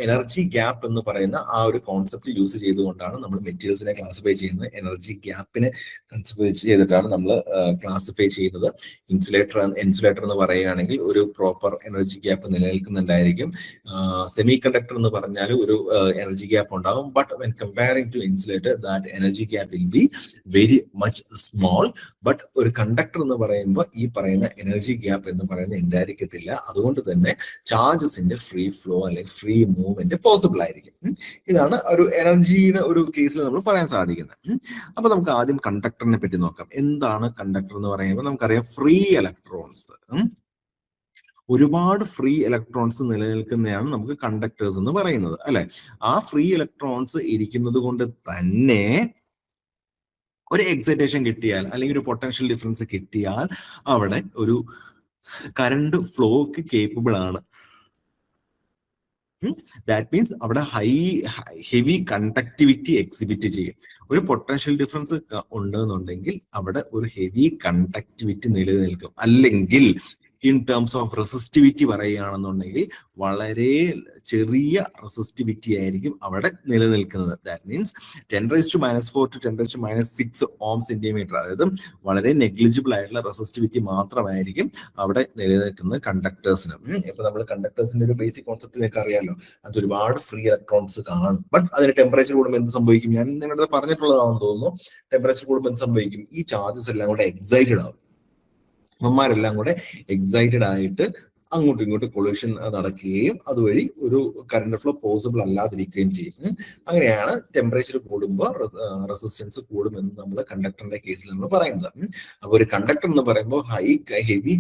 എനർജി ഗ്യാപ്പ് എന്ന് പറയുന്ന ആ ഒരു കോൺസെപ്റ്റ് യൂസ് ചെയ്തുകൊണ്ടാണ് നമ്മൾ മെറ്റീരിയൽസിനെ ക്ലാസിഫൈ ചെയ്യുന്നത്. എനർജി ഗ്യാപ്പിനെ കൺസിഡർ ചെയ്തിട്ടാണ് നമ്മൾ ക്ലാസിഫൈ ചെയ്യുന്നത്. ഇൻസുലേറ്റർ എന്ന് പറയുകയാണെങ്കിൽ ഒരു പ്രോപ്പർ എനർജി ഗ്യാപ്പ് നിലനിൽക്കുന്നുണ്ടായിരിക്കും. സെമി കണ്ടക്ടർ എന്ന് പറഞ്ഞാൽ ഒരു എനർജി ഗ്യാപ്പ് ഉണ്ടാകും. But when comparing to insulator that energy gap will be very much small. But ഒരു കണ്ടക്ടർ എന്ന് പറയുമ്പോൾ ഈ പറയുന്ന എനർജി ഗ്യാപ്പ് എന്ന് പറയുന്നത് ഉണ്ടായിരിക്കത്തില്ല. അതുകൊണ്ട് തന്നെ ചാർജസിന്റെ ഫ്രീ ഫ്ലോ അല്ലെങ്കിൽ ഫ്രീ മൂവ്മെന്റ് പോസിബിൾ ആയിരിക്കും. ഇതാണ് ഒരു എനർജിയുടെ ഒരു കേസിൽ നമ്മൾ പറയാൻ സാധിക്കുന്നത്. അപ്പൊ നമുക്ക് ആദ്യം കണ്ടക്ടറിനെ പറ്റി നോക്കാം. എന്താണ് കണ്ടക്ടർ എന്ന് പറയുമ്പോൾ നമുക്കറിയാം ഫ്രീ ഇലക്ട്രോൺസ്, ഒരുപാട് ഫ്രീ ഇലക്ട്രോൺസ് നിലനിൽക്കുന്നതാണ് നമുക്ക് കണ്ടക്ടേഴ്സ് എന്ന് പറയുന്നത്, അല്ലെ? ആ ഫ്രീ ഇലക്ട്രോൺസ് ഇരിക്കുന്നത് കൊണ്ട് തന്നെ ഒരു എക്സൈറ്റേഷൻ കിട്ടിയാൽ അല്ലെങ്കിൽ ഒരു പൊട്ടൻഷ്യൽ ഡിഫറൻസ് കിട്ടിയാൽ അവിടെ ഒരു കറണ്ട് ഫ്ലോക്ക് കേപ്പബിൾ ആണ്. ദാറ്റ് മീൻസ് അവിടെ ഹെവി കണ്ടക്ടിവിറ്റി എക്സിബിറ്റ് ചെയ്യും. ഒരു പൊട്ടൻഷ്യൽ ഡിഫറൻസ് ഉണ്ടെന്നുണ്ടെങ്കിൽ അവിടെ ഒരു ഹെവി കണ്ടക്ടിവിറ്റി നിലനിൽക്കും. അല്ലെങ്കിൽ ഇൻ ടേംസ് ഓഫ് റെസിസ്റ്റിവിറ്റി പറയുകയാണെന്നുണ്ടെങ്കിൽ വളരെ ചെറിയ റെസിസ്റ്റിവിറ്റി ആയിരിക്കും അവിടെ നിലനിൽക്കുന്നത്. That means 10⁻⁴ to 10⁻�6 ohm centimetre, അതായത് വളരെ നെഗ്ലിജിബിൾ ആയിട്ടുള്ള റെസിസ്റ്റിവിറ്റി മാത്രമായിരിക്കും അവിടെ നിലനിൽക്കുന്നത് കണ്ടക്ടേഴ്സിന്. ഇപ്പൊ നമ്മൾ കണ്ടക്ടേഴ്സിന്റെ ഒരു ബേസിക് കോൺസെപ്റ്റ് നിങ്ങൾക്ക് അറിയാമല്ലോ, അത് ഒരുപാട് ഫ്രീ ഇലക്ട്രോൺസ് കാണും. ബട്ട് അതിന് ടെമ്പറേച്ചർ കൂടുമ്പോൾ എന്ത് സംഭവിക്കും? ഞാൻ നിങ്ങളുടെ പറഞ്ഞിട്ടുള്ളതാണെന്ന് തോന്നുന്നു. ടെമ്പറേച്ചർ കൂടുമ്പോൾ എന്ത് സംഭവിക്കും? ഈ ചാർജസ് എല്ലാം കൂടെ എക്സൈറ്റഡ് ആവും. അവന്മാരെല്ലാം കൂടെ എക്സൈറ്റഡ് ആയിട്ട് അങ്ങോട്ടും ഇങ്ങോട്ടും കൊളൂഷൻ നടക്കുകയും അതുവഴി ഒരു കറണ്ട് ഫ്ലോ പോസിബിൾ അല്ലാതിരിക്കുകയും ചെയ്യും. അങ്ങനെയാണ് ടെമ്പറേച്ചർ കൂടുമ്പോൾ റെസിസ്റ്റൻസ് കൂടുമെന്ന് നമ്മൾ കണ്ടക്ടറിന്റെ കേസിൽ നമ്മൾ പറയുന്നത്. അപ്പൊ ഒരു കണ്ടക്ടർ എന്ന് പറയുമ്പോൾ ഹെവി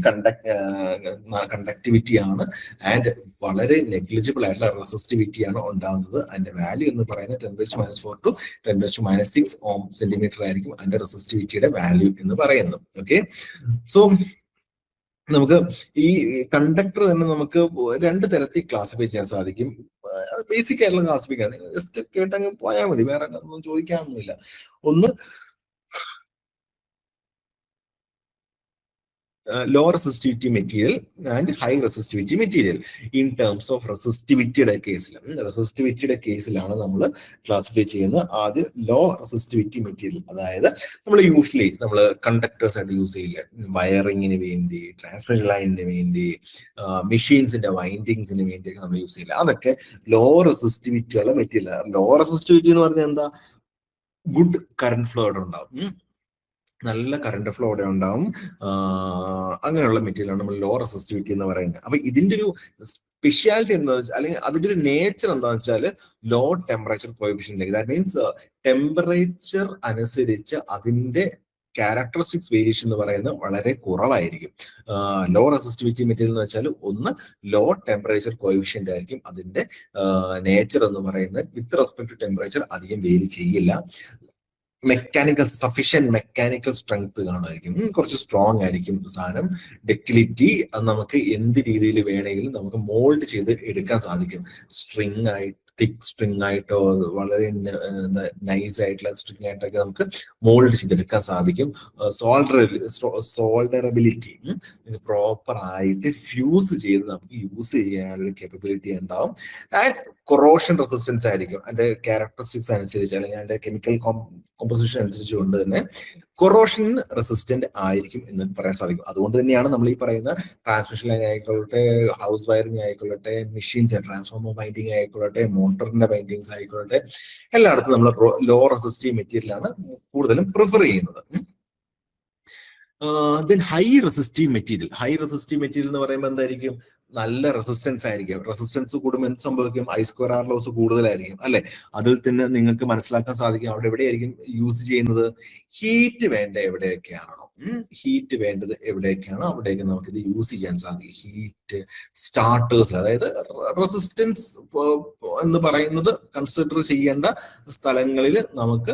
കണ്ടക്ടിവിറ്റി ആണ് ആൻഡ് വളരെ നെഗ്ലിജിബിൾ ആയിട്ടുള്ള റെസിസ്റ്റിവിറ്റി ആണ് ഉണ്ടാകുന്നത്. അതിന്റെ വാല്യൂ എന്ന് പറയുന്നത് 10⁻⁴ to 10⁻�6 ഓം സെന്റിമീറ്റർ ആയിരിക്കും അതിന്റെ റെസിസ്റ്റിവിറ്റിയുടെ വാല്യൂ എന്ന് പറയുന്നത്. ഓക്കെ, സോ നമുക്ക് ഈ കണ്ടക്ടർ തന്നെ നമുക്ക് 2 തരത്തിൽ ക്ലാസിഫൈ ചെയ്യാൻ സാധിക്കും. ബേസിക് ആയിട്ടുള്ള ക്ലാസിഫിക്കേഷൻ ജസ്റ്റ് കേട്ടങ്ങ് പോയാൽ മതി, വേറെ ഒന്നും ചോദിക്കാനൊന്നുമില്ല. ഒന്ന് low resistivity material and high resistivity material. In terms of റെസിസ്റ്റിവിറ്റിയുടെ കേസിലാണ് നമ്മൾ ക്ലാസിഫൈ ചെയ്യുന്നത്. ആദ്യം ലോ റെസിസ്റ്റിവിറ്റി മെറ്റീരിയൽ, അതായത് നമ്മൾ യൂഷ്വലി നമ്മൾ കണ്ടക്ടേഴ്സ് ആയിട്ട് യൂസ് ചെയ്യില്ല, വയറിങ്ങിന് വേണ്ടി, ട്രാൻസ്മിഷൻ ലൈനിന് വേണ്ടി, മെഷീൻസിന്റെ വൈൻഡിങ്സിന് വേണ്ടിയൊക്കെ നമ്മൾ യൂസ് ചെയ്യില്ല. അതൊക്കെ ലോ റെസിസ്റ്റിവിറ്റി ഉള്ള മെറ്റീരിയൽ. ലോ റെസിസ്റ്റിവിറ്റി എന്ന് പറഞ്ഞാൽ എന്താ? ഗുഡ് കറന്റ് ഫ്ലോ അവിടെ ഉണ്ടാവും, നല്ല കറണ്ട് ഫ്ലോ അവിടെ ഉണ്ടാവും. അങ്ങനെയുള്ള മെറ്റീരിയലാണ് നമ്മൾ ലോ റെസിസ്റ്റിവിറ്റി എന്ന് പറയുന്നത്. അപ്പൊ ഇതിന്റെ ഒരു സ്പെഷ്യാലിറ്റി എന്താ വെച്ചാൽ, അല്ലെങ്കിൽ അതിന്റെ ഒരു നേച്ചർ എന്താണെന്ന് വെച്ചാൽ low temperature coefficient. That means temperature അനുസരിച്ച് അതിന്റെ ക്യാരക്ടറിസ്റ്റിക്സ് വേരിയേഷൻ എന്ന് പറയുന്നത് വളരെ കുറവായിരിക്കും. ലോ റെസിസ്റ്റിവിറ്റി മെറ്റീരിയൽ എന്ന് വെച്ചാൽ ഒന്ന് ലോ ടെമ്പറേച്ചർ കോഎഫിഷ്യന്റ് ആയിരിക്കും. അതിന്റെ നേച്ചർ എന്ന് പറയുന്നത് വിത്ത് റെസ്പെക്ട് ടു ടെമ്പറേച്ചർ അധികം വേരി ചെയ്യില്ല. സഫിഷ്യന്റ് മെക്കാനിക്കൽ സ്ട്രെങ്ത് കാണുമായിരിക്കും, കുറച്ച് സ്ട്രോങ് ആയിരിക്കും സാധനം. ഡക്റ്റിലിറ്റി അത് നമുക്ക് എന്ത് രീതിയിൽ വേണമെങ്കിലും നമുക്ക് മോൾഡ് ചെയ്ത് എടുക്കാൻ സാധിക്കും. സ്ട്രിങ് ആയിട്ട്, തിക്ക് സ്ട്രിങ് ആയിട്ടോ വളരെ നൈസ് ആയിട്ടുള്ള സ്ട്രിങ് ആയിട്ടൊക്കെ നമുക്ക് മോൾഡ് ചെയ്തെടുക്കാൻ സാധിക്കും. സോൾഡറബിലിറ്റി പ്രോപ്പർ ആയിട്ട് ഫ്യൂസ് ചെയ്ത് നമുക്ക് യൂസ് ചെയ്യാനുള്ള കേപ്പബിലിറ്റി ഉണ്ടാവും. ആൻഡ് കൊറോഷൻ റെസിസ്റ്റൻസ് ആയിരിക്കും അതിന്റെ ക്യാരക്ടറിസ്റ്റിക്സ് അനുസരിച്ച്, അല്ലെങ്കിൽ അതിന്റെ കെമിക്കൽ കോമ്പോസിഷൻ അനുസരിച്ച് കൊണ്ട് തന്നെ കൊറോഷൻ റെസിസ്റ്റന്റ് ആയിരിക്കും എന്ന് പറയാൻ സാധിക്കും. അതുകൊണ്ട് തന്നെയാണ് നമ്മൾ ഈ പറയുന്ന ട്രാൻസ്മിഷൻ ലൈൻ ആയിക്കൊള്ളട്ടെ, ഹൗസ് വയറിംഗ് ആയിക്കൊള്ളട്ടെ, മെഷീൻസ് ട്രാൻസ്ഫോമർ വൈൻഡിങ് ആയിക്കൊള്ളട്ടെ, മോട്ടറിന്റെ വൈൻഡിങ്സ് ആയിക്കൊള്ളട്ടെ, എല്ലായിടത്തും നമ്മൾ ലോ റെസിസ്റ്റീവ് മെറ്റീരിയൽ ആണ് കൂടുതലും പ്രിഫർ ചെയ്യുന്നത്. ദെൻ ഹൈ റെസിസ്റ്റീവ് മെറ്റീരിയൽ എന്ന് പറയുമ്പോൾ എന്തായിരിക്കും? നല്ല റെസിസ്റ്റൻസ് ആയിരിക്കും. റെസിസ്റ്റൻസ് കൂടുമ്പോൾ എന്ത് സംഭവിക്കും? I²R ലോസ് കൂടുതലായിരിക്കും അല്ലെ? അതിൽ തന്നെ നിങ്ങൾക്ക് മനസ്സിലാക്കാൻ സാധിക്കും അവിടെ എവിടെയായിരിക്കും യൂസ് ചെയ്യുന്നത്. ഹീറ്റ് വേണ്ട എവിടെയൊക്കെയാണോ, ഹീറ്റ് വേണ്ടത് എവിടെയൊക്കെയാണോ അവിടെയൊക്കെ നമുക്കിത് യൂസ് ചെയ്യാൻ സാധിക്കും. ഹീറ്റ് സ്റ്റാർട്ടേഴ്സ്, അതായത് റെസിസ്റ്റൻസ് എന്ന് പറയുന്നത് കൺസിഡർ ചെയ്യേണ്ട സ്ഥലങ്ങളിൽ നമുക്ക്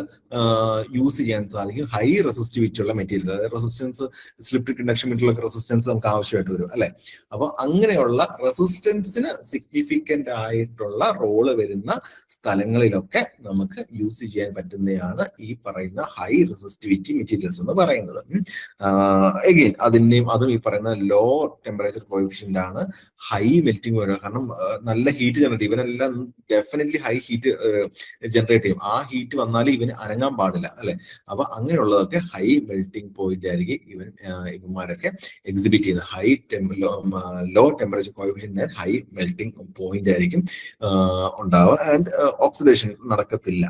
യൂസ് ചെയ്യാൻ സാധിക്കും ഹൈ റെസിസ്റ്റിവിറ്റി ഉള്ള മെറ്റീരിയൽ. അതായത് റെസിസ്റ്റൻസ്, സ്ലിപ്പ് കണ്ടക്ഷൻ മെറ്റീരിയലൊക്കെ റെസിസ്റ്റൻസ് നമുക്ക് ആവശ്യമായിട്ട് വരും അല്ലെ? അപ്പൊ അങ്ങനെയുള്ള റെസിസ്റ്റൻസിന് സിഗ്നിഫിക്കന്റ് ആയിട്ടുള്ള റോള് വരുന്ന സ്ഥലങ്ങളിലൊക്കെ നമുക്ക് യൂസ് ചെയ്യാൻ പറ്റുന്നതാണ് ഈ പറയുന്ന ഹൈ റെസിസ്റ്റിവിറ്റി മെറ്റീരിയൽസ് എന്ന് പറയുന്നത്. അഗെയിൻ അതും ഈ പറയുന്ന ലോ ടെമ്പറേച്ചർ കോഎഫിഷ്യന്റ് ആണ്. ഹൈ മെൽറ്റിംഗ് വരിക, കാരണം നല്ല ഹീറ്റ് ജനറേറ്റ്, ഇവനെല്ലാം ഡെഫിനറ്റ്ലി ഹൈ ഹീറ്റ് ജനറേറ്റ് ചെയ്യും. ആ ഹീറ്റ് വന്നാൽ ഇവന് അനങ്ങാൻ പാടില്ല അല്ലെ? അപ്പൊ അങ്ങനെയുള്ളതൊക്കെ ഹൈ മെൽറ്റിംഗ് പോയിന്റ് ആയിരിക്കും ഇവന്മാരൊക്കെ എക്സിബിറ്റ് ചെയ്യുന്നത്. Low temperature coefficient high melting point ആയിരിക്കും ഉണ്ടാവുക. ആൻഡ് ഓക്സിഡേഷൻ നടക്കത്തില്ല.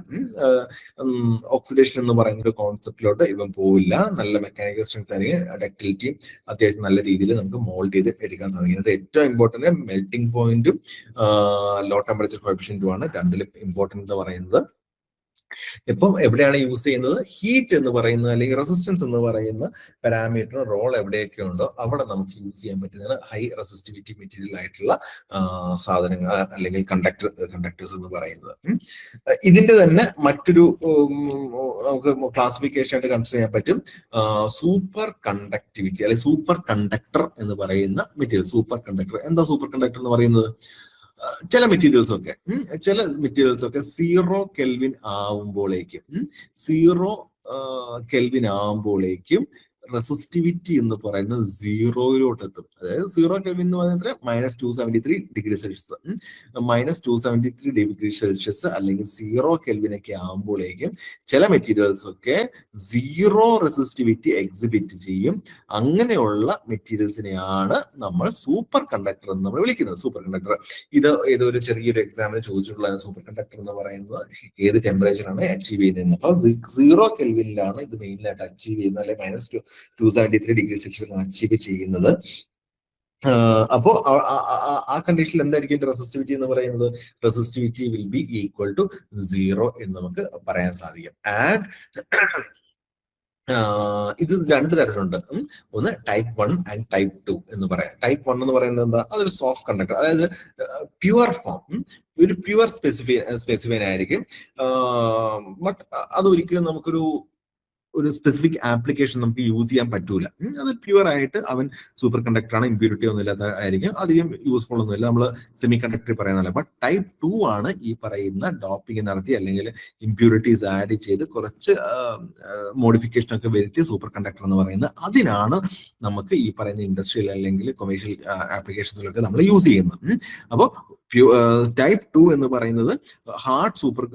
ഓക്സിഡേഷൻ എന്ന് പറയുന്ന ഒരു കോൺസെപ്റ്റിലോട്ട് ഇവൻ പോവില്ല. നല്ല മെക്കാനിക്കൽ സ്ട്രെങ്ത് ആയിരിക്കും. ഡക്റ്റിലിറ്റിയും അത്യാവശ്യം നല്ല രീതിയിൽ നമുക്ക് മോൾഡ് ചെയ്ത് എടുക്കാൻ സാധിക്കുന്നത്. ഏറ്റവും ഇമ്പോർട്ടന്റ് മെൽറ്റിംഗ് പോയിന്റും ലോ ടെമ്പറേച്ചർ കോഎഫിഷ്യന്റും ആണ് രണ്ടിലും ഇമ്പോർട്ടന്റ് എന്ന് പറയുന്നത്. ഇപ്പം എവിടെയാണ് യൂസ് ചെയ്യുന്നത്? ഹീറ്റ് എന്ന് പറയുന്ന അല്ലെങ്കിൽ റെസിസ്റ്റൻസ് എന്ന് പറയുന്ന പാരാമീറ്റർ റോൾ എവിടെയൊക്കെ ഉണ്ടോ അവിടെ നമുക്ക് യൂസ് ചെയ്യാൻ പറ്റുന്നതാണ് ഹൈ റെസിസ്റ്റിവിറ്റി മെറ്റീരിയൽ ആയിട്ടുള്ള സാധനങ്ങൾ അല്ലെങ്കിൽ കണ്ടക്ടേഴ്സ് എന്ന് പറയുന്നത്. ഇതിന്റെ തന്നെ മറ്റൊരു നമുക്ക് ക്ലാസിഫിക്കേഷൻ ആയിട്ട് കൺസിഡർ ചെയ്യാൻ പറ്റും സൂപ്പർ കണ്ടക്ടിവിറ്റി അല്ലെങ്കിൽ സൂപ്പർ കണ്ടക്ടർ എന്ന് പറയുന്ന മെറ്റീരിയൽ. സൂപ്പർ കണ്ടക്ടർ എന്താ? സൂപ്പർ കണ്ടക്ടർ എന്ന് പറയുന്നത് ചില മെറ്റീരിയൽസ് ഒക്കെ 0 കെൽവിൻ ആവുമ്പോഴേക്കും റെസിസ്റ്റിവിറ്റി എന്ന് പറയുന്നത് 0-ലോട്ട് എത്തും. അതായത് 0 കെൽവിൻ എന്ന് പറയുന്നത് -273°C, -273°C അല്ലെങ്കിൽ 0 കെൽവിനൊക്കെ ആകുമ്പോഴേക്കും ചില മെറ്റീരിയൽസ് ഒക്കെ 0 റെസിസ്റ്റിവിറ്റി എക്സിബിറ്റ് ചെയ്യും. അങ്ങനെയുള്ള മെറ്റീരിയൽസിനെയാണ് നമ്മൾ സൂപ്പർ കണ്ടക്ടർ എന്ന് നമ്മൾ വിളിക്കുന്നത്. സൂപ്പർ കണ്ടക്ടർ ഏതൊരു ചെറിയൊരു എക്സാമിന് ചോദിച്ചിട്ടുള്ള സൂപ്പർ കണ്ടക്ടർ എന്ന് പറയുന്നത് ഏത് ടെമ്പറേച്ചറാണ് അച്ചീവ് ചെയ്യുന്നത്. അപ്പൊ 0 കെൽവിനിലാണ് ഇത് മെയിനായിട്ട് അച്ചീവ് ചെയ്യുന്നത്, അല്ലെങ്കിൽ -273°C അച്ചീവ് ചെയ്യുന്നത്. അപ്പോ ആ കണ്ടീഷനിൽ എന്തായിരിക്കും റെസിസ്റ്റിവിറ്റി എന്ന് പറയുന്നത്? Resistivity will be equal to 0 എന്ന് നമുക്ക് പറയാൻ സാധിക്കും. ആൻഡ് ഇത് രണ്ട് തരത്തിലുണ്ട്. ഒന്ന് ടൈപ്പ് 1 ആൻഡ് ടൈപ്പ് 2 എന്ന് പറയാം. ടൈപ്പ് 1 എന്ന് പറയുന്നത് എന്താ? അതൊരു സോഫ്റ്റ് കണ്ടക്ടർ, അതായത് പ്യുവർ ഫോം, ഒരു പ്യുവർ സ്പെസിഫൈൻ ആയിരിക്കും. ബട്ട് അതൊരിക്കലും നമുക്കൊരു സ്പെസിഫിക് ആപ്ലിക്കേഷൻ നമുക്ക് യൂസ് ചെയ്യാൻ പറ്റൂല. അത് പ്യുവർ ആയിട്ട് അവൻ സൂപ്പർ കണ്ടക്ടർ ആണ്, ഇമ്പ്യൂരിറ്റി ഒന്നും ഇല്ലാത്ത ആയിരിക്കും, അധികം യൂസ്ഫുൾ ഒന്നുമില്ല, നമ്മൾ സെമി കണ്ടക്ടർ പറയുന്നില്ല. ബട്ട് ടൈപ്പ് 2 ആണ് ഈ പറയുന്ന ഡോപ്പിംഗ് നടത്തി അല്ലെങ്കിൽ ഇമ്പ്യൂരിറ്റീസ് ആഡ് ചെയ്ത് കുറച്ച് മോഡിഫിക്കേഷൻ ഒക്കെ വരുത്തി സൂപ്പർ കണ്ടക്ടർ എന്ന് പറയുന്നത്. അതിനാണ് നമുക്ക് ഈ പറയുന്ന ഇൻഡസ്ട്രിയൽ അല്ലെങ്കിൽ കൊമേഴ്ഷ്യൽ ആപ്ലിക്കേഷൻസിലൊക്കെ നമ്മൾ യൂസ് ചെയ്യുന്നത്. അപ്പോൾ ടൈപ്പ് 2 എന്ന് പറയുന്നത് ഹാർഡ് സൂപ്പർ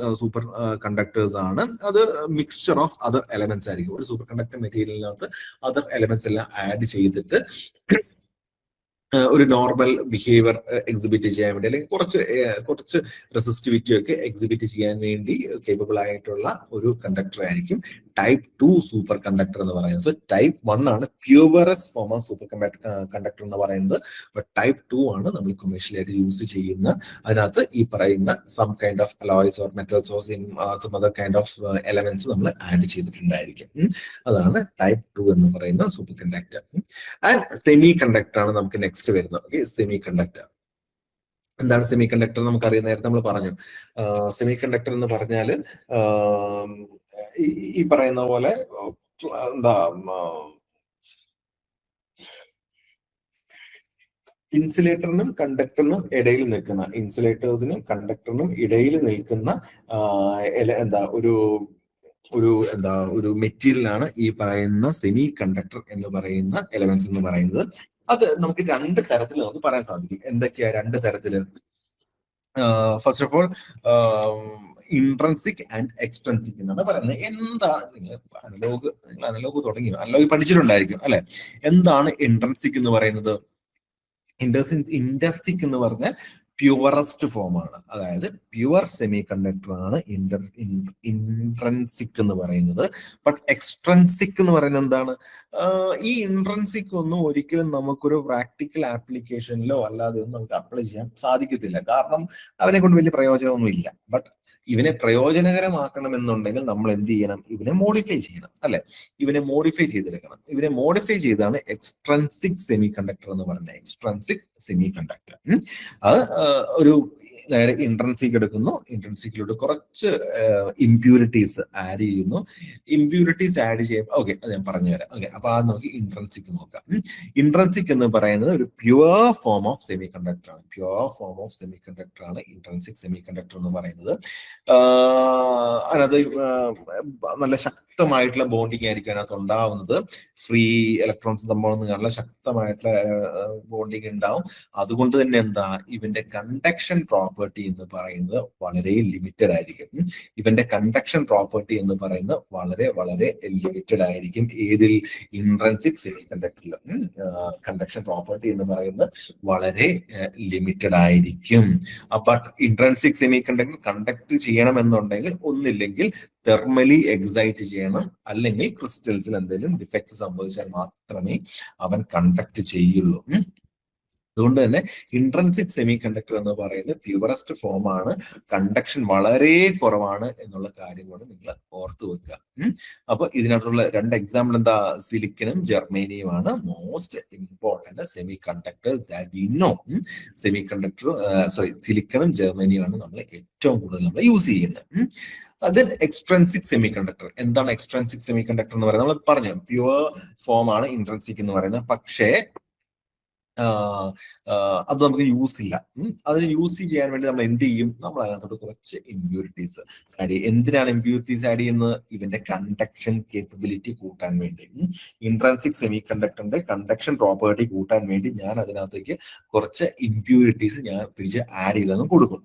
കണ്ടക്ടേഴ്സ് ആണ്. അത് മിക്സ്ചർ ഓഫ് അതർ എലമെന്റ്സ് ആയിരിക്കും. ഒരു സൂപ്പർ കണ്ടക്ടർ മെറ്റീരിയലിനകത്ത് അതർ എലമെന്റ്സ് എല്ലാം ആഡ് ചെയ്തിട്ട് ഒരു നോർമൽ ബിഹേവിയർ എക്സിബിറ്റ് ചെയ്യാൻ വേണ്ടി, അല്ലെങ്കിൽ കുറച്ച് റെസിസ്റ്റിവിറ്റി ഒക്കെ എക്സിബിറ്റ് ചെയ്യാൻ വേണ്ടി കേപ്പബിൾ ആയിട്ടുള്ള ഒരു കണ്ടക്ടർ ആയിരിക്കും ടൈപ്പ് 2 സൂപ്പർ കണ്ടക്ടർ എന്ന് പറയുന്നത്. സോ ടൈപ്പ് 1 ആണ് purest form of super conductor എന്ന് പറയുന്നത്. ബട്ട് ടൈപ്പ് 2 ആണ് നമ്മൾ കൊമേഴ്ഷ്യലായിട്ട് യൂസ് ചെയ്യുന്ന. അതിനകത്ത് ഈ പറയുന്ന some kind of alloys or metals or some other kind of elements നമ്മൾ ആഡ് ചെയ്തിട്ടുണ്ടായിരിക്കും. അതാണ് ടൈപ്പ് 2 എന്ന് പറയുന്ന superconductor. And semiconductor ആണ് നമുക്ക് നെക്സ്റ്റ് വരുന്നത്. ഓക്കെ, സെമി കണ്ടക്ടർ എന്താണ്? സെമി കണ്ടക്ടർ നമുക്കറിയാം, നേരത്തെ നമ്മൾ പറഞ്ഞു. സെമി കണ്ടക്ടർ എന്ന് പറഞ്ഞാൽ ഈ പറയുന്ന പോലെ എന്താ, ഇൻസുലേറ്ററിനും കണ്ടക്ടറിനും ഇടയിൽ നിൽക്കുന്ന, ഇൻസുലേറ്റേഴ്സിനും കണ്ടക്ടറിനും ഇടയിൽ നിൽക്കുന്ന ഒരു മെറ്റീരിയലാണ് ഈ പറയുന്ന സെമി കണ്ടക്ടർ എന്ന് പറയുന്ന എലമെന്റ്സ് എന്ന് പറയുന്നത്. അത് നമുക്ക് രണ്ട് തരത്തിൽ നമുക്ക് പറയാൻ സാധിക്കും. എന്തൊക്കെയാ രണ്ട് തരത്തില്? First of all intrinsic and extrinsic എന്നാണ് പറയുന്നത്. എന്താണ്, നിങ്ങൾ അനലോഗ് തുടങ്ങിയോ? അനലോഗ് പഠിച്ചിട്ടുണ്ടായിരിക്കും അല്ലെ? എന്താണ് ഇൻട്രൻസിക് എന്ന് പറയുന്നത്? ഇന്റർസിക് എന്ന് പറഞ്ഞാൽ പ്യുവറസ്റ്റ് ഫോം ആണ്, അതായത് പ്യുവർ സെമി കണ്ടക്ടർ ആണ് ഇൻട്രൻസിക് എന്ന് പറയുന്നത്. ബട്ട് എക്സ്ട്രൻസിക് എന്ന് പറയുന്നത് എന്താണ്? ഈ ഇൻട്രൻസിക് ഒന്നും ഒരിക്കലും നമുക്കൊരു പ്രാക്ടിക്കൽ ആപ്ലിക്കേഷനിലോ അല്ലാതെ ഒന്നും നമുക്ക് അപ്ലൈ ചെയ്യാൻ സാധിക്കത്തില്ല. കാരണം അവനെ കൊണ്ട് വലിയ പ്രയോജനമൊന്നും ഇല്ല. ബട്ട് ഇവനെ പ്രയോജനകരമാക്കണമെന്നുണ്ടെങ്കിൽ നമ്മൾ എന്ത് ചെയ്യണം? ഇവനെ മോഡിഫൈ ചെയ്യണം അല്ലെ? ഇവനെ മോഡിഫൈ ചെയ്തെടുക്കണം. ഇവനെ മോഡിഫൈ ചെയ്താണ് എക്സ്ട്രൻസിക് സെമി കണ്ടക്ടർ എന്ന് പറയുന്നത്. എക്സ്ട്രൻസിക് സെമി കണ്ടക്ടർ അത് ഒരു നേരെ ഇൻട്രൻസിക് എടുക്കുന്നു. ഇൻട്രൻസിക്കിലോട്ട് കുറച്ച് ഇംപ്യൂരിറ്റീസ് ആഡ് ചെയ്യുന്നു. ഇംപ്യൂരിറ്റീസ് ആഡ് ചെയ്യുമ്പോൾ ഓക്കെ, അത് ഞാൻ പറഞ്ഞുതരാം. ഓക്കെ, അപ്പൊ അത് നോക്കി ഇൻട്രൻസിക് നോക്കാം. ഇൻട്രൻസിക് എന്ന് പറയുന്നത് ഒരു pure form of semiconductor ആണ്. Pure form of semiconductor ആണ് ഇൻട്രൻസിക് സെമി കണ്ടക്ടർ എന്ന് പറയുന്നത്. അതിനകത്ത് നല്ല ശക്തമായിട്ടുള്ള ബോണ്ടിങ് ആയിരിക്കും അതിനകത്ത് ഉണ്ടാവുന്നത്. ഫ്രീ ഇലക്ട്രോൺസ് തമ്മിൽ നല്ല ശക്തമായിട്ടുള്ള ബോണ്ടിങ് ഉണ്ടാവും. അതുകൊണ്ട് തന്നെ എന്താ, ഇവന്റെ കണ്ടക്ഷൻ പ്രോപ്പർട്ടി എന്ന് പറയുന്നത് വളരെ ലിമിറ്റഡ് ആയിരിക്കും. ഇവന്റെ കണ്ടക്ഷൻ പ്രോപ്പർട്ടി എന്ന് പറയുന്നത് വളരെ വളരെ ലിമിറ്റഡ് ആയിരിക്കും. ഏതിൽ? ഇൻട്രൻസിക് സെമി കണ്ടക്ടറിൽ കണ്ടക്ഷൻ പ്രോപ്പർട്ടി എന്ന് പറയുന്നത് വളരെ ലിമിറ്റഡ് ആയിരിക്കും. But intrinsic semi conductor conduct ചെയ്യണമെന്നുണ്ടെങ്കിൽ ഒന്നില്ലെങ്കിൽ തെർമലി എക്സൈറ്റ് ചെയ്യണം, അല്ലെങ്കിൽ ക്രിസ്റ്റൽസിൽ എന്തെങ്കിലും ഡിഫക്ട്സ് സംഭവിച്ചാൽ മാത്രമേ അവൻ കണ്ടക്ട് ചെയ്യുള്ളൂ. അതുകൊണ്ട് തന്നെ ഇൻട്രൻസിക് സെമി കണ്ടക്ടർ എന്ന് പറയുന്നത് പ്യുവറസ്റ്റ് ഫോം ആണ്. കണ്ടക്ഷൻ വളരെ കുറവാണ് എന്നുള്ള കാര്യം കൂടെ നിങ്ങൾ ഓർത്തു വെക്കുക. അപ്പൊ ഇതിനകത്തുള്ള രണ്ട് എക്സാമ്പിൾ എന്താ? സിലിക്കനും ജർമേനിയുമാണ് most important semiconductors that we know. Semiconductor സിലിക്കനും ജർമേനിയുമാണ് നമ്മൾ ഏറ്റവും കൂടുതൽ നമ്മൾ യൂസ് ചെയ്യുന്നത്. അത് എക്സ്ട്രൻസിക് സെമി കണ്ടക്ടർ. എന്താണ് എക്സ്ട്രൻസിക് സെമി കണ്ടക്ടർ എന്ന് പറയുന്നത്? നമ്മൾ പറഞ്ഞു പ്യുവർ ഫോം ആണ് ഇൻട്രൻസിക് എന്ന് പറയുന്നത്. പക്ഷേ അത് നമുക്ക് യൂസ് ഇല്ല. അതിന് യൂസ് ചെയ്യാൻ വേണ്ടി നമ്മൾ എന്ത് ചെയ്യും? നമ്മൾ അതിനകത്തോട്ട് കുറച്ച് ഇമ്പ്യൂരിറ്റീസ് ആഡ് ചെയ്യും. എന്തിനാണ് ഇമ്പ്യൂരിറ്റീസ് ആഡ് ചെയ്യുന്നത്? ഇവന്റെ കണ്ടക്ഷൻ കേപ്പബിലിറ്റി കൂട്ടാൻ വേണ്ടി. ഇൻട്രാൻസിക് സെമി കണ്ടക്ടറിന്റെ കണ്ടക്ഷൻ പ്രോപ്പർട്ടി കൂട്ടാൻ വേണ്ടി ഞാൻ അതിനകത്തേക്ക് കുറച്ച് ഇമ്പ്യൂരിറ്റീസ് ഞാൻ പിടിച്ച് ആഡ് ചെയ്തെന്ന് കൊടുക്കും.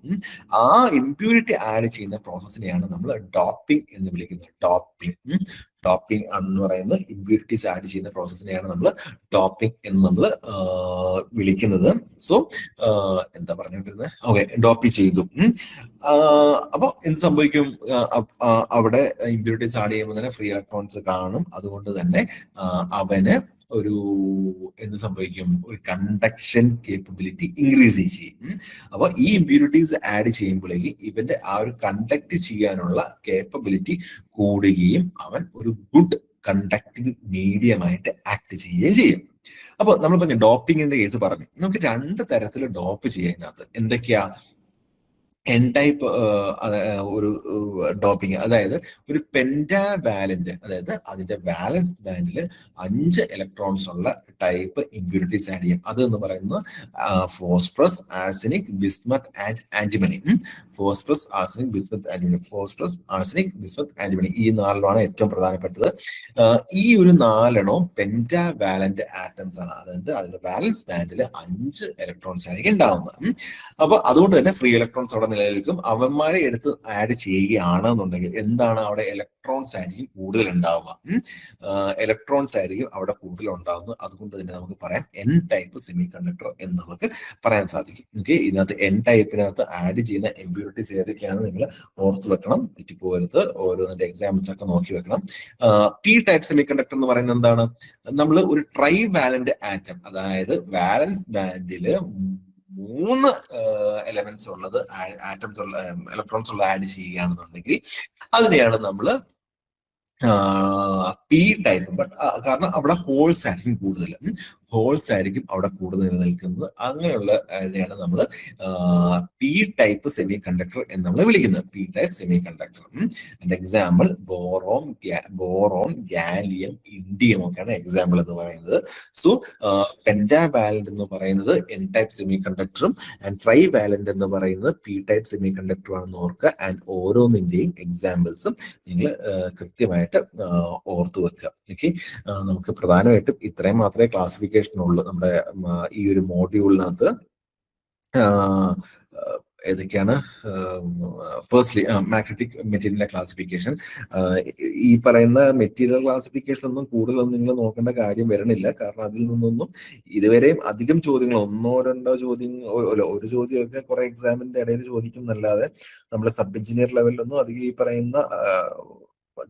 ആ ഇമ്പ്യൂരിറ്റി ആഡ് ചെയ്യുന്ന പ്രോസസ്സിനെയാണ് നമ്മൾ ഡോപ്പിംഗ് എന്ന് വിളിക്കുന്നത്. ഡോപ്പിംഗ് എന്ന് പറയുന്നത് ഇമ്പ്യൂരിറ്റീസ് ആഡ് ചെയ്യുന്ന പ്രോസസ്സിനെയാണ് നമ്മൾ ഡോപ്പിംഗ് എന്ന് നമ്മൾ വിളിക്കുന്നത്. സോ എന്താ പറഞ്ഞിട്ടിരുന്നത്? ഓക്കെ, ഡോപ്പി ചെയ്തു. അപ്പൊ എന്ത് സംഭവിക്കും? അവിടെ ഇമ്പ്യൂരിറ്റീസ് ആഡ് ചെയ്യുമ്പോൾ തന്നെ ഫ്രീ ഇലക്ട്രോൺസ് കാണും. അതുകൊണ്ട് തന്നെ അവന് ഒരു എന്ത് സംഭവിക്കും? ഒരു കണ്ടക്ഷൻ കേപ്പബിലിറ്റി ഇൻക്രീസ് ചെയ്യും. അപ്പൊ ഈ ഇമ്പ്യൂരിറ്റീസ് ആഡ് ചെയ്യുമ്പോഴേക്ക് ഇവന്റെ ആ ഒരു കണ്ടക്ട് ചെയ്യാനുള്ള കേപ്പബിലിറ്റി കൂടുകയും അവൻ ഒരു ഗുഡ് കണ്ടക്ടിങ് മീഡിയമായിട്ട് ആക്ട് ചെയ്യുകയും ചെയ്യും. അപ്പൊ നമ്മൾ പറഞ്ഞ ഡോപ്പിങ്ങിന്റെ കേസ് പറഞ്ഞു. നമുക്ക് 2 തരത്തിൽ ഡോപ്പ് ചെയ്യാൻ ഇതിനകത്ത്. എന്തൊക്കെയാ? എൻ ടൈപ്പ് ഒരു ഡോപ്പിംഗ്, അതായത് ഒരു പെന്റാവാലന്റ്, അതായത് അതിന്റെ വാലൻസ് ബാൻഡിൽ 5 ഇലക്ട്രോൺസ് ഉള്ള ടൈപ്പ് ഇമ്പ്യൂരിറ്റീസ് ആഡ് ചെയ്യും. അത് എന്ന് പറയുന്നത് phosphorus, arsenic, bismuth and antimony. Phosphorus, arsenic, bismuth, antimony. Phosphorus, arsenic, bismuth, antimony. ഈ 4 ഏറ്റവും പ്രധാനപ്പെട്ടത്. ഈ ഒരു 4 പെന്റാവാലന്റ് ആറ്റംസ് ആണ്. അതായത് അതിന്റെ വാലൻസ് ബാൻഡിൽ 5 ഇലക്ട്രോൺസ് ആയിരിക്കും ഉണ്ടാവുന്നത്. അപ്പൊ അതുകൊണ്ട് തന്നെ ഫ്രീ ഇലക്ട്രോൺസ് അവിടെ നിലനിൽക്കും. അവന്മാരെ എടുത്ത് ആഡ് ചെയ്യുകയാണെന്നുണ്ടെങ്കിൽ എന്താണ്? അവിടെ ഇലക്ട്രോൺസ് ആയിരിക്കും കൂടുതൽ ഉണ്ടാവുക. ഇലക്ട്രോൺസ് ആയിരിക്കും അവിടെ കൂടുതൽ ഉണ്ടാവുന്നത്. അതുകൊണ്ട് തന്നെ നമുക്ക് പറയാം എൻ ടൈപ്പ് സെമി കണ്ടക്ടർ എന്ന് നമുക്ക് പറയാൻ സാധിക്കും. ഓക്കെ, ഇതിനകത്ത് എൻ ടൈപ്പിനകത്ത് ആഡ് ചെയ്യുന്ന ഇമ്പ്യൂരിറ്റീസ് ഏതൊക്കെയാണെന്ന് നിങ്ങൾ ഓർത്ത് വെക്കണം, തെറ്റിപ്പോകരുത്. ഓരോന്നിന്റെ എക്സാമ്പിൾസ് ഒക്കെ നോക്കി വെക്കണം. പി ടൈപ്പ് സെമി കണ്ടക്ടർ എന്ന് പറയുന്നത് എന്താണ്? നമ്മൾ ഒരു ട്രൈ വാലന്റ് ആറ്റം, അതായത് വാലൻസ് ബാൻഡില് 3 എലമെന്റ്സ് ഉള്ളത്, ആറ്റംസ് ഉള്ള, ഇലക്ട്രോൺസ് ഉള്ള ആഡ് ചെയ്യുകയാണെന്നുണ്ടെങ്കിൽ അതിനെയാണ് നമ്മൾ പി ടൈപ്പ്. ബട്ട് കാരണം അവിടെ ഹോൾസ് ആയിരിക്കും കൂടുതൽ, അവിടെ കൂടുതൽ നിലനിൽക്കുന്നത്. അങ്ങനെയുള്ള അതിനെയാണ് നമ്മൾ പി ടൈപ്പ് സെമി കണ്ടക്ടർ എന്ന് നമ്മൾ വിളിക്കുന്നത്. P type semiconductor. അതിന്റെ എക്സാമ്പിൾ ബോറോൺ, ഗാലിയം, ഇൻഡിയം ഒക്കെയാണ് എക്സാമ്പിൾ എന്ന് പറയുന്നത്. സോ പെന്റാവാലന്റ് എന്ന് പറയുന്നത് എൻ ടൈപ്പ് സെമി കണ്ടക്ടറും ആൻഡ് ട്രൈ വാലന്റ് എന്ന് പറയുന്നത് പി ടൈപ്പ് സെമി കണ്ടക്ടറും ആണെന്ന് ഓർക്കുക. ആൻഡ് ഓരോന്നിന്റെയും എക്സാമ്പിൾസും നിങ്ങൾ കൃത്യമായിട്ട് ഓർത്തു വെക്കുക. ഓക്കെ, നമുക്ക് പ്രധാനമായിട്ടും ഇത്രയും മാത്രമേ ക്ലാസിഫിക്കേഷൻ ഉള്ളൂ നമ്മുടെ ഈ ഒരു മോഡ്യൂളിനകത്ത്. ഏതൊക്കെയാണ്? ഫസ്റ്റ്ലി മാഗ്നറ്റിക് മെറ്റീരിയലിന്റെ ക്ലാസിഫിക്കേഷൻ. ഈ പറയുന്ന മെറ്റീരിയൽ ക്ലാസിഫിക്കേഷൻ ഒന്നും കൂടുതലൊന്നും നിങ്ങൾ നോക്കേണ്ട കാര്യം വരണില്ല. കാരണം അതിൽ നിന്നൊന്നും ഇതുവരെയും അധികം ചോദ്യങ്ങൾ, 1-2 ചോദ്യം, ഒരു ചോദ്യമൊക്കെ കുറെ എക്സാമിന്റെ ഇടയിൽ ചോദിക്കും എന്നല്ലാതെ നമ്മുടെ സബ് എഞ്ചിനീയർ ലെവലിലൊന്നും അധികം ഈ പറയുന്ന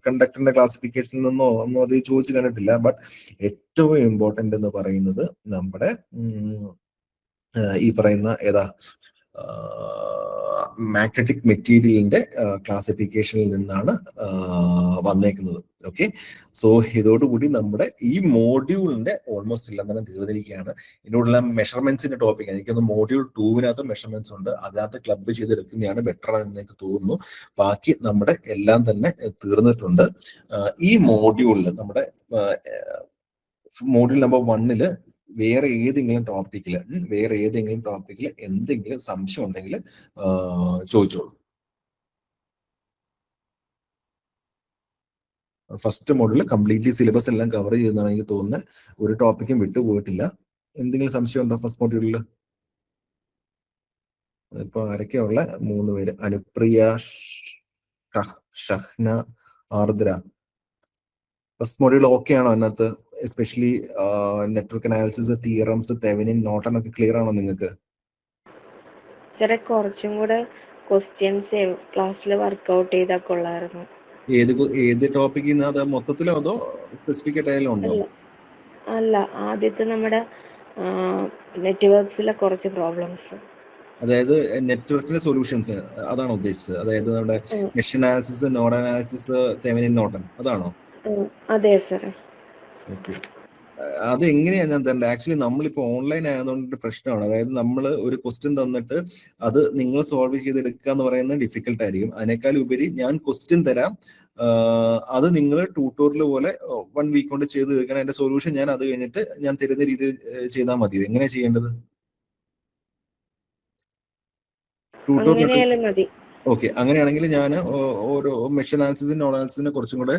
കണ്ടക്ടറിന്റെ ക്ലാസിഫിക്കേഷനിൽ നിന്നോ ഒന്നും അത് ചോദിച്ചു കണ്ടിട്ടില്ല. ബട്ട് ഏറ്റവും ഇമ്പോർട്ടന്റ് എന്ന് പറയുന്നത് നമ്മുടെ ഈ പറയുന്ന മാഗ്നറ്റിക് മെറ്റീരിയലിന്റെ ക്ലാസിഫിക്കേഷനിൽ നിന്നാണ് വന്നേക്കുന്നത്. ഓക്കെ, സോ ഇതോടുകൂടി നമ്മുടെ ഈ മോഡ്യൂളിന്റെ ഓൾമോസ്റ്റ് എല്ലാം തന്നെ തീർന്നിരിക്കുകയാണ്. ഇതിനുള്ള മെഷർമെന്റ്സിന്റെ ടോപ്പിക് എനിക്കൊന്ന് മോഡ്യൂൾ 2 മെഷർമെന്റ്സ് ഉണ്ട്. അതിനകത്ത് ക്ലബ് ചെയ്തെടുക്കുന്നതാണ് ബെറ്റർ എന്ന് എനിക്ക് തോന്നുന്നു. ബാക്കി നമ്മുടെ എല്ലാം തന്നെ തീർന്നിട്ടുണ്ട്. ഈ മോഡ്യൂളിൽ നമ്മുടെ മോഡ്യൂൾ നമ്പർ 1 വേറെ ഏതെങ്കിലും ടോപ്പിക്കിൽ എന്തെങ്കിലും സംശയം ഉണ്ടെങ്കിൽ ചോദിച്ചോളൂ. ഫസ്റ്റ് മോഡ്യൂൾ കംപ്ലീറ്റ്ലി സിലബസ് എല്ലാം കവർ ചെയ്തെന്നാണ് എനിക്ക് തോന്നുന്നത്. ഒരു ടോപ്പിക്കും വിട്ടുപോയിട്ടില്ല. എന്തെങ്കിലും സംശയം ഉണ്ടോ ഫസ്റ്റ് മോഡ്യൂളിൽ? ഇപ്പൊ ആരൊക്കെയാ ഉള്ള? 3 പേര്. അനുപ്രിയ, ഷഹ്ന, ആർദ്ര. ഫസ്റ്റ് മോഡ്യൂൾ ഓക്കെ ആണോ? അതിനകത്ത് especially network analysis, theorems, Thevenin, Norton ഒക്കെ ക്ലിയർ ആണോ നിങ്ങൾക്ക്? സാറേ, കുറച്ചും കൂടെ ക്വസ്റ്റ്യൻസ് ക്ലാസ്സിൽ വർക്ക്ഔട്ട് ചെയ്താൽ കൊള്ളായിരുന്നു. ഏത് ടോപ്പിക്കിൽ നിന്ന്? അത് മൊത്തത്തിലോ അതോ സ്പെസിഫിക് ആയിട്ടായാലും ഉണ്ടോ? അല്ല, ആദ്യത്തെ നമ്മുടെ നെറ്റ്വർക്സിലെ കുറച്ച് പ്രോബ്ലംസ്. അതായത് നെറ്റ്വർക്കിന്റെ സൊല്യൂഷൻസ് അതാണോ ഉദ്ദേശിച്ചത്? അതായത് നമ്മുടെ mesh analysis, node analysis, Thevenin, Norton അതാണോ? അതെ സാറേ. ഓക്കെ, അത് എങ്ങനെയാണ് ഞാൻ തരേണ്ടത്? ആക്ച്വലി നമ്മളിപ്പോൾ ഓൺലൈൻ ആയതുകൊണ്ട് പ്രശ്നമാണ്. അതായത് നമ്മൾ ഒരു ക്വസ്റ്റ്യൻ തന്നിട്ട് അത് നിങ്ങൾ സോൾവ് ചെയ്തെടുക്കുക എന്ന് പറയുന്നത് ഡിഫിക്കൽട്ട് ആയിരിക്കും. അതിനേക്കാൾ ഉപരി ഞാൻ ക്വസ്റ്റ്യൻ തരാം, അത് നിങ്ങൾ ട്യൂട്ടോറിയൽ പോലെ 1 വീക്ക് കൊണ്ട് ചെയ്ത് തീർക്കണം. അതിന്റെ സൊല്യൂഷൻ ഞാൻ അത് കഴിഞ്ഞിട്ട് ഞാൻ തരുന്ന രീതിയിൽ ചെയ്താൽ മതി. എങ്ങനെയാണ് ചെയ്യേണ്ടത്? ട്യൂട്ടോറിയൽ അങ്ങനെയാലും മതി. ഓക്കെ, അങ്ങനെയാണെങ്കിൽ ഞാൻ ഓരോ മെഷീൻ അനാലിസിസിന് നോൺ അനാലിസിസിന് കുറച്ചും കൂടെ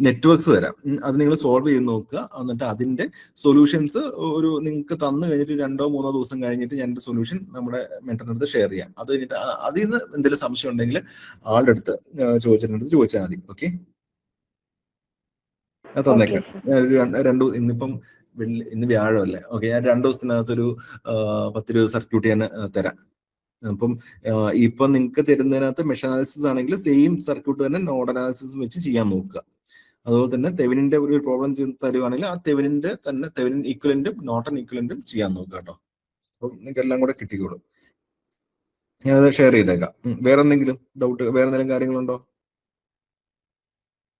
നെറ്റ്വർക്ക്സ് തരാം. അത് നിങ്ങൾ സോൾവ് ചെയ്ത് നോക്കുക. എന്നിട്ട് അതിന്റെ സൊല്യൂഷൻസ് ഒരു നിങ്ങൾക്ക് തന്നു കഴിഞ്ഞിട്ട് 2-3 ദിവസം കഴിഞ്ഞിട്ട് ഞാൻ സൊല്യൂഷൻ നമ്മുടെ മെന്ററിന്റെ അടുത്ത് ഷെയർ ചെയ്യാം. അത് കഴിഞ്ഞിട്ട് അതിൽ നിന്ന് എന്തെങ്കിലും സംശയം ഉണ്ടെങ്കിൽ ആളുടെ അടുത്ത് ചോദിച്ചാൽ മതി. ഓക്കെ, ഞാൻ തന്നേക്കാം. ഞാൻ ഇന്നിപ്പം ഇന്ന് വ്യാഴമല്ലേ? ഓക്കെ, ഞാൻ 2 ദിവസത്തിനകത്തൊരു 10-20 സർക്യൂട്ട് ഞാൻ തരാം. അപ്പം ഇപ്പൊ നിങ്ങൾക്ക് തരുന്നതിനകത്ത് മെഷീൻ അനാലിസിസ് ആണെങ്കിൽ സെയിം സർക്യൂട്ട് തന്നെ നോഡ് അനാലിസിസ് വെച്ച് ചെയ്യാൻ നോക്കുക. അതുപോലെ തന്നെ തെവനിന്റെ ഒരു പ്രോബ്ലം തരുവാണെങ്കിൽ ആ തെവനിന്റെ തന്നെ തെവനിൻ ഈക്വലന്റും നോട്ടൺ ഈക്വലന്റും ചെയ്യാൻ നോക്കുക കേട്ടോ. അപ്പം നിങ്ങൾക്ക് എല്ലാം കൂടെ കിട്ടിക്കോളും. ഞാനത് ഷെയർ ചെയ്തേക്കാം. വേറെ എന്തെങ്കിലും ഡൗട്ട്, വേറെ എന്തെങ്കിലും കാര്യങ്ങളുണ്ടോ?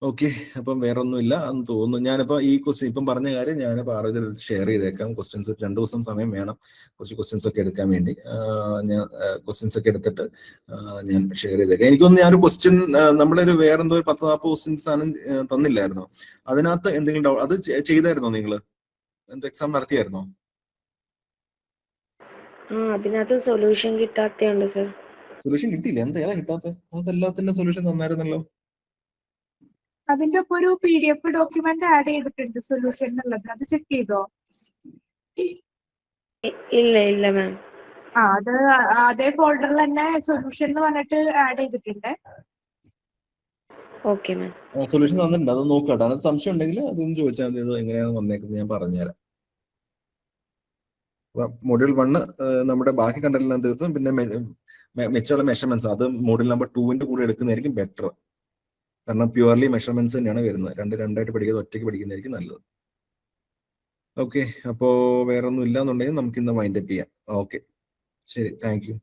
ഓക്കെ, അപ്പം വേറെ ഒന്നുമില്ല എന്ന് തോന്നുന്നു. ഞാനിപ്പോ ഈ ക്വസ്റ്റ്യൻ ഇപ്പം പറഞ്ഞ കാര്യം ഞാനിപ്പോൾ ആരോഗ്യ ഷെയർ ചെയ്തേക്കാം. ക്വസ്റ്റ്യൻസ് 2 ദിവസം സമയം വേണം കുറച്ച് ക്വസ്റ്റ്യൻസ് ഒക്കെ എടുക്കാൻ വേണ്ടി. ഞാൻ ക്വസ്റ്റ്യൻസ് ഒക്കെ എടുത്തിട്ട് ഞാൻ ഷെയർ ചെയ്തേക്കാം. എനിക്കൊന്ന് ഞാനൊരു ക്വസ്റ്റ്യൻ നമ്മുടെ ഒരു വേറെന്തോ 10-40 ക്വസ്റ്റ്യൻസ് ആണ് തന്നില്ലായിരുന്നോ? അതിനകത്ത് എന്തെങ്കിലും ഡൗട്ട് അത് ചെയ്തായിരുന്നോ? നിങ്ങൾ എക്സാം നടത്തിയായിരുന്നോ? അതിനകത്ത് സൊല്യൂഷൻ കിട്ടാത്തതുണ്ട് സർ. സൊല്യൂഷൻ കിട്ടിയില്ല? ഏതാ കിട്ടാത്ത? അതെല്ലാത്തിന്റെ സൊല്യൂഷൻ തന്നായിരുന്നല്ലോ. അതിന്റെ ഒപ്പം ഒരു PDF ഡോക്യുമെന്റ് ആഡ് ചെയ്തിട്ടുണ്ട് സൊല്യൂഷൻ എന്നുള്ളത്. അത് ചെക്ക് ചെയ്തോ? ഇല്ല മാം. അത് അതേ ഫോൾഡറിൽ തന്നെ സൊല്യൂഷൻ എന്ന് പറഞ്ഞിട്ട് ആഡ് ചെയ്തിട്ടുണ്ട്. Okay ma'am. സൊല്യൂഷൻ തന്നിട്ടുണ്ട്, അത് നോക്കട്ടെ. അത് സംശയം ഉണ്ടെങ്കിൽ അതൊന്ന് ചോദിച്ചാൽ മതി. അത് എങ്ങനെയാണ് വന്നേക്കുന്നത് ഞാൻ പറഞ്ഞുതരാം. മോഡ്യൂൾ 1 നമ്മുടെ ബാക്കി കണ്ടന്റെല്ലാം തീർത്തും പിന്നെ മെച്ചമുള്ള മെഷർമെന്റ്സ് അത് മോഡ്യൂൾ നമ്പർ 2ന്റെ കൂടെ എടുക്കുന്നതായിരിക്കും ബെറ്റർ. കാരണം പ്യുവർലി മെഷർമെന്റ്സ് തന്നെയാണ് വരുന്നത്. രണ്ടായിട്ട് പഠിക്കാതെ ഒറ്റയ്ക്ക് പഠിക്കുന്നതായിരിക്കും നല്ലത്. ഓക്കെ, അപ്പോൾ വേറെ ഒന്നും ഇല്ലാന്നുണ്ടെങ്കിൽ നമുക്ക് ഇന്ന് വൈൻഡ് അപ്പ് ചെയ്യാം. ഓക്കെ, ശരി, താങ്ക് യു.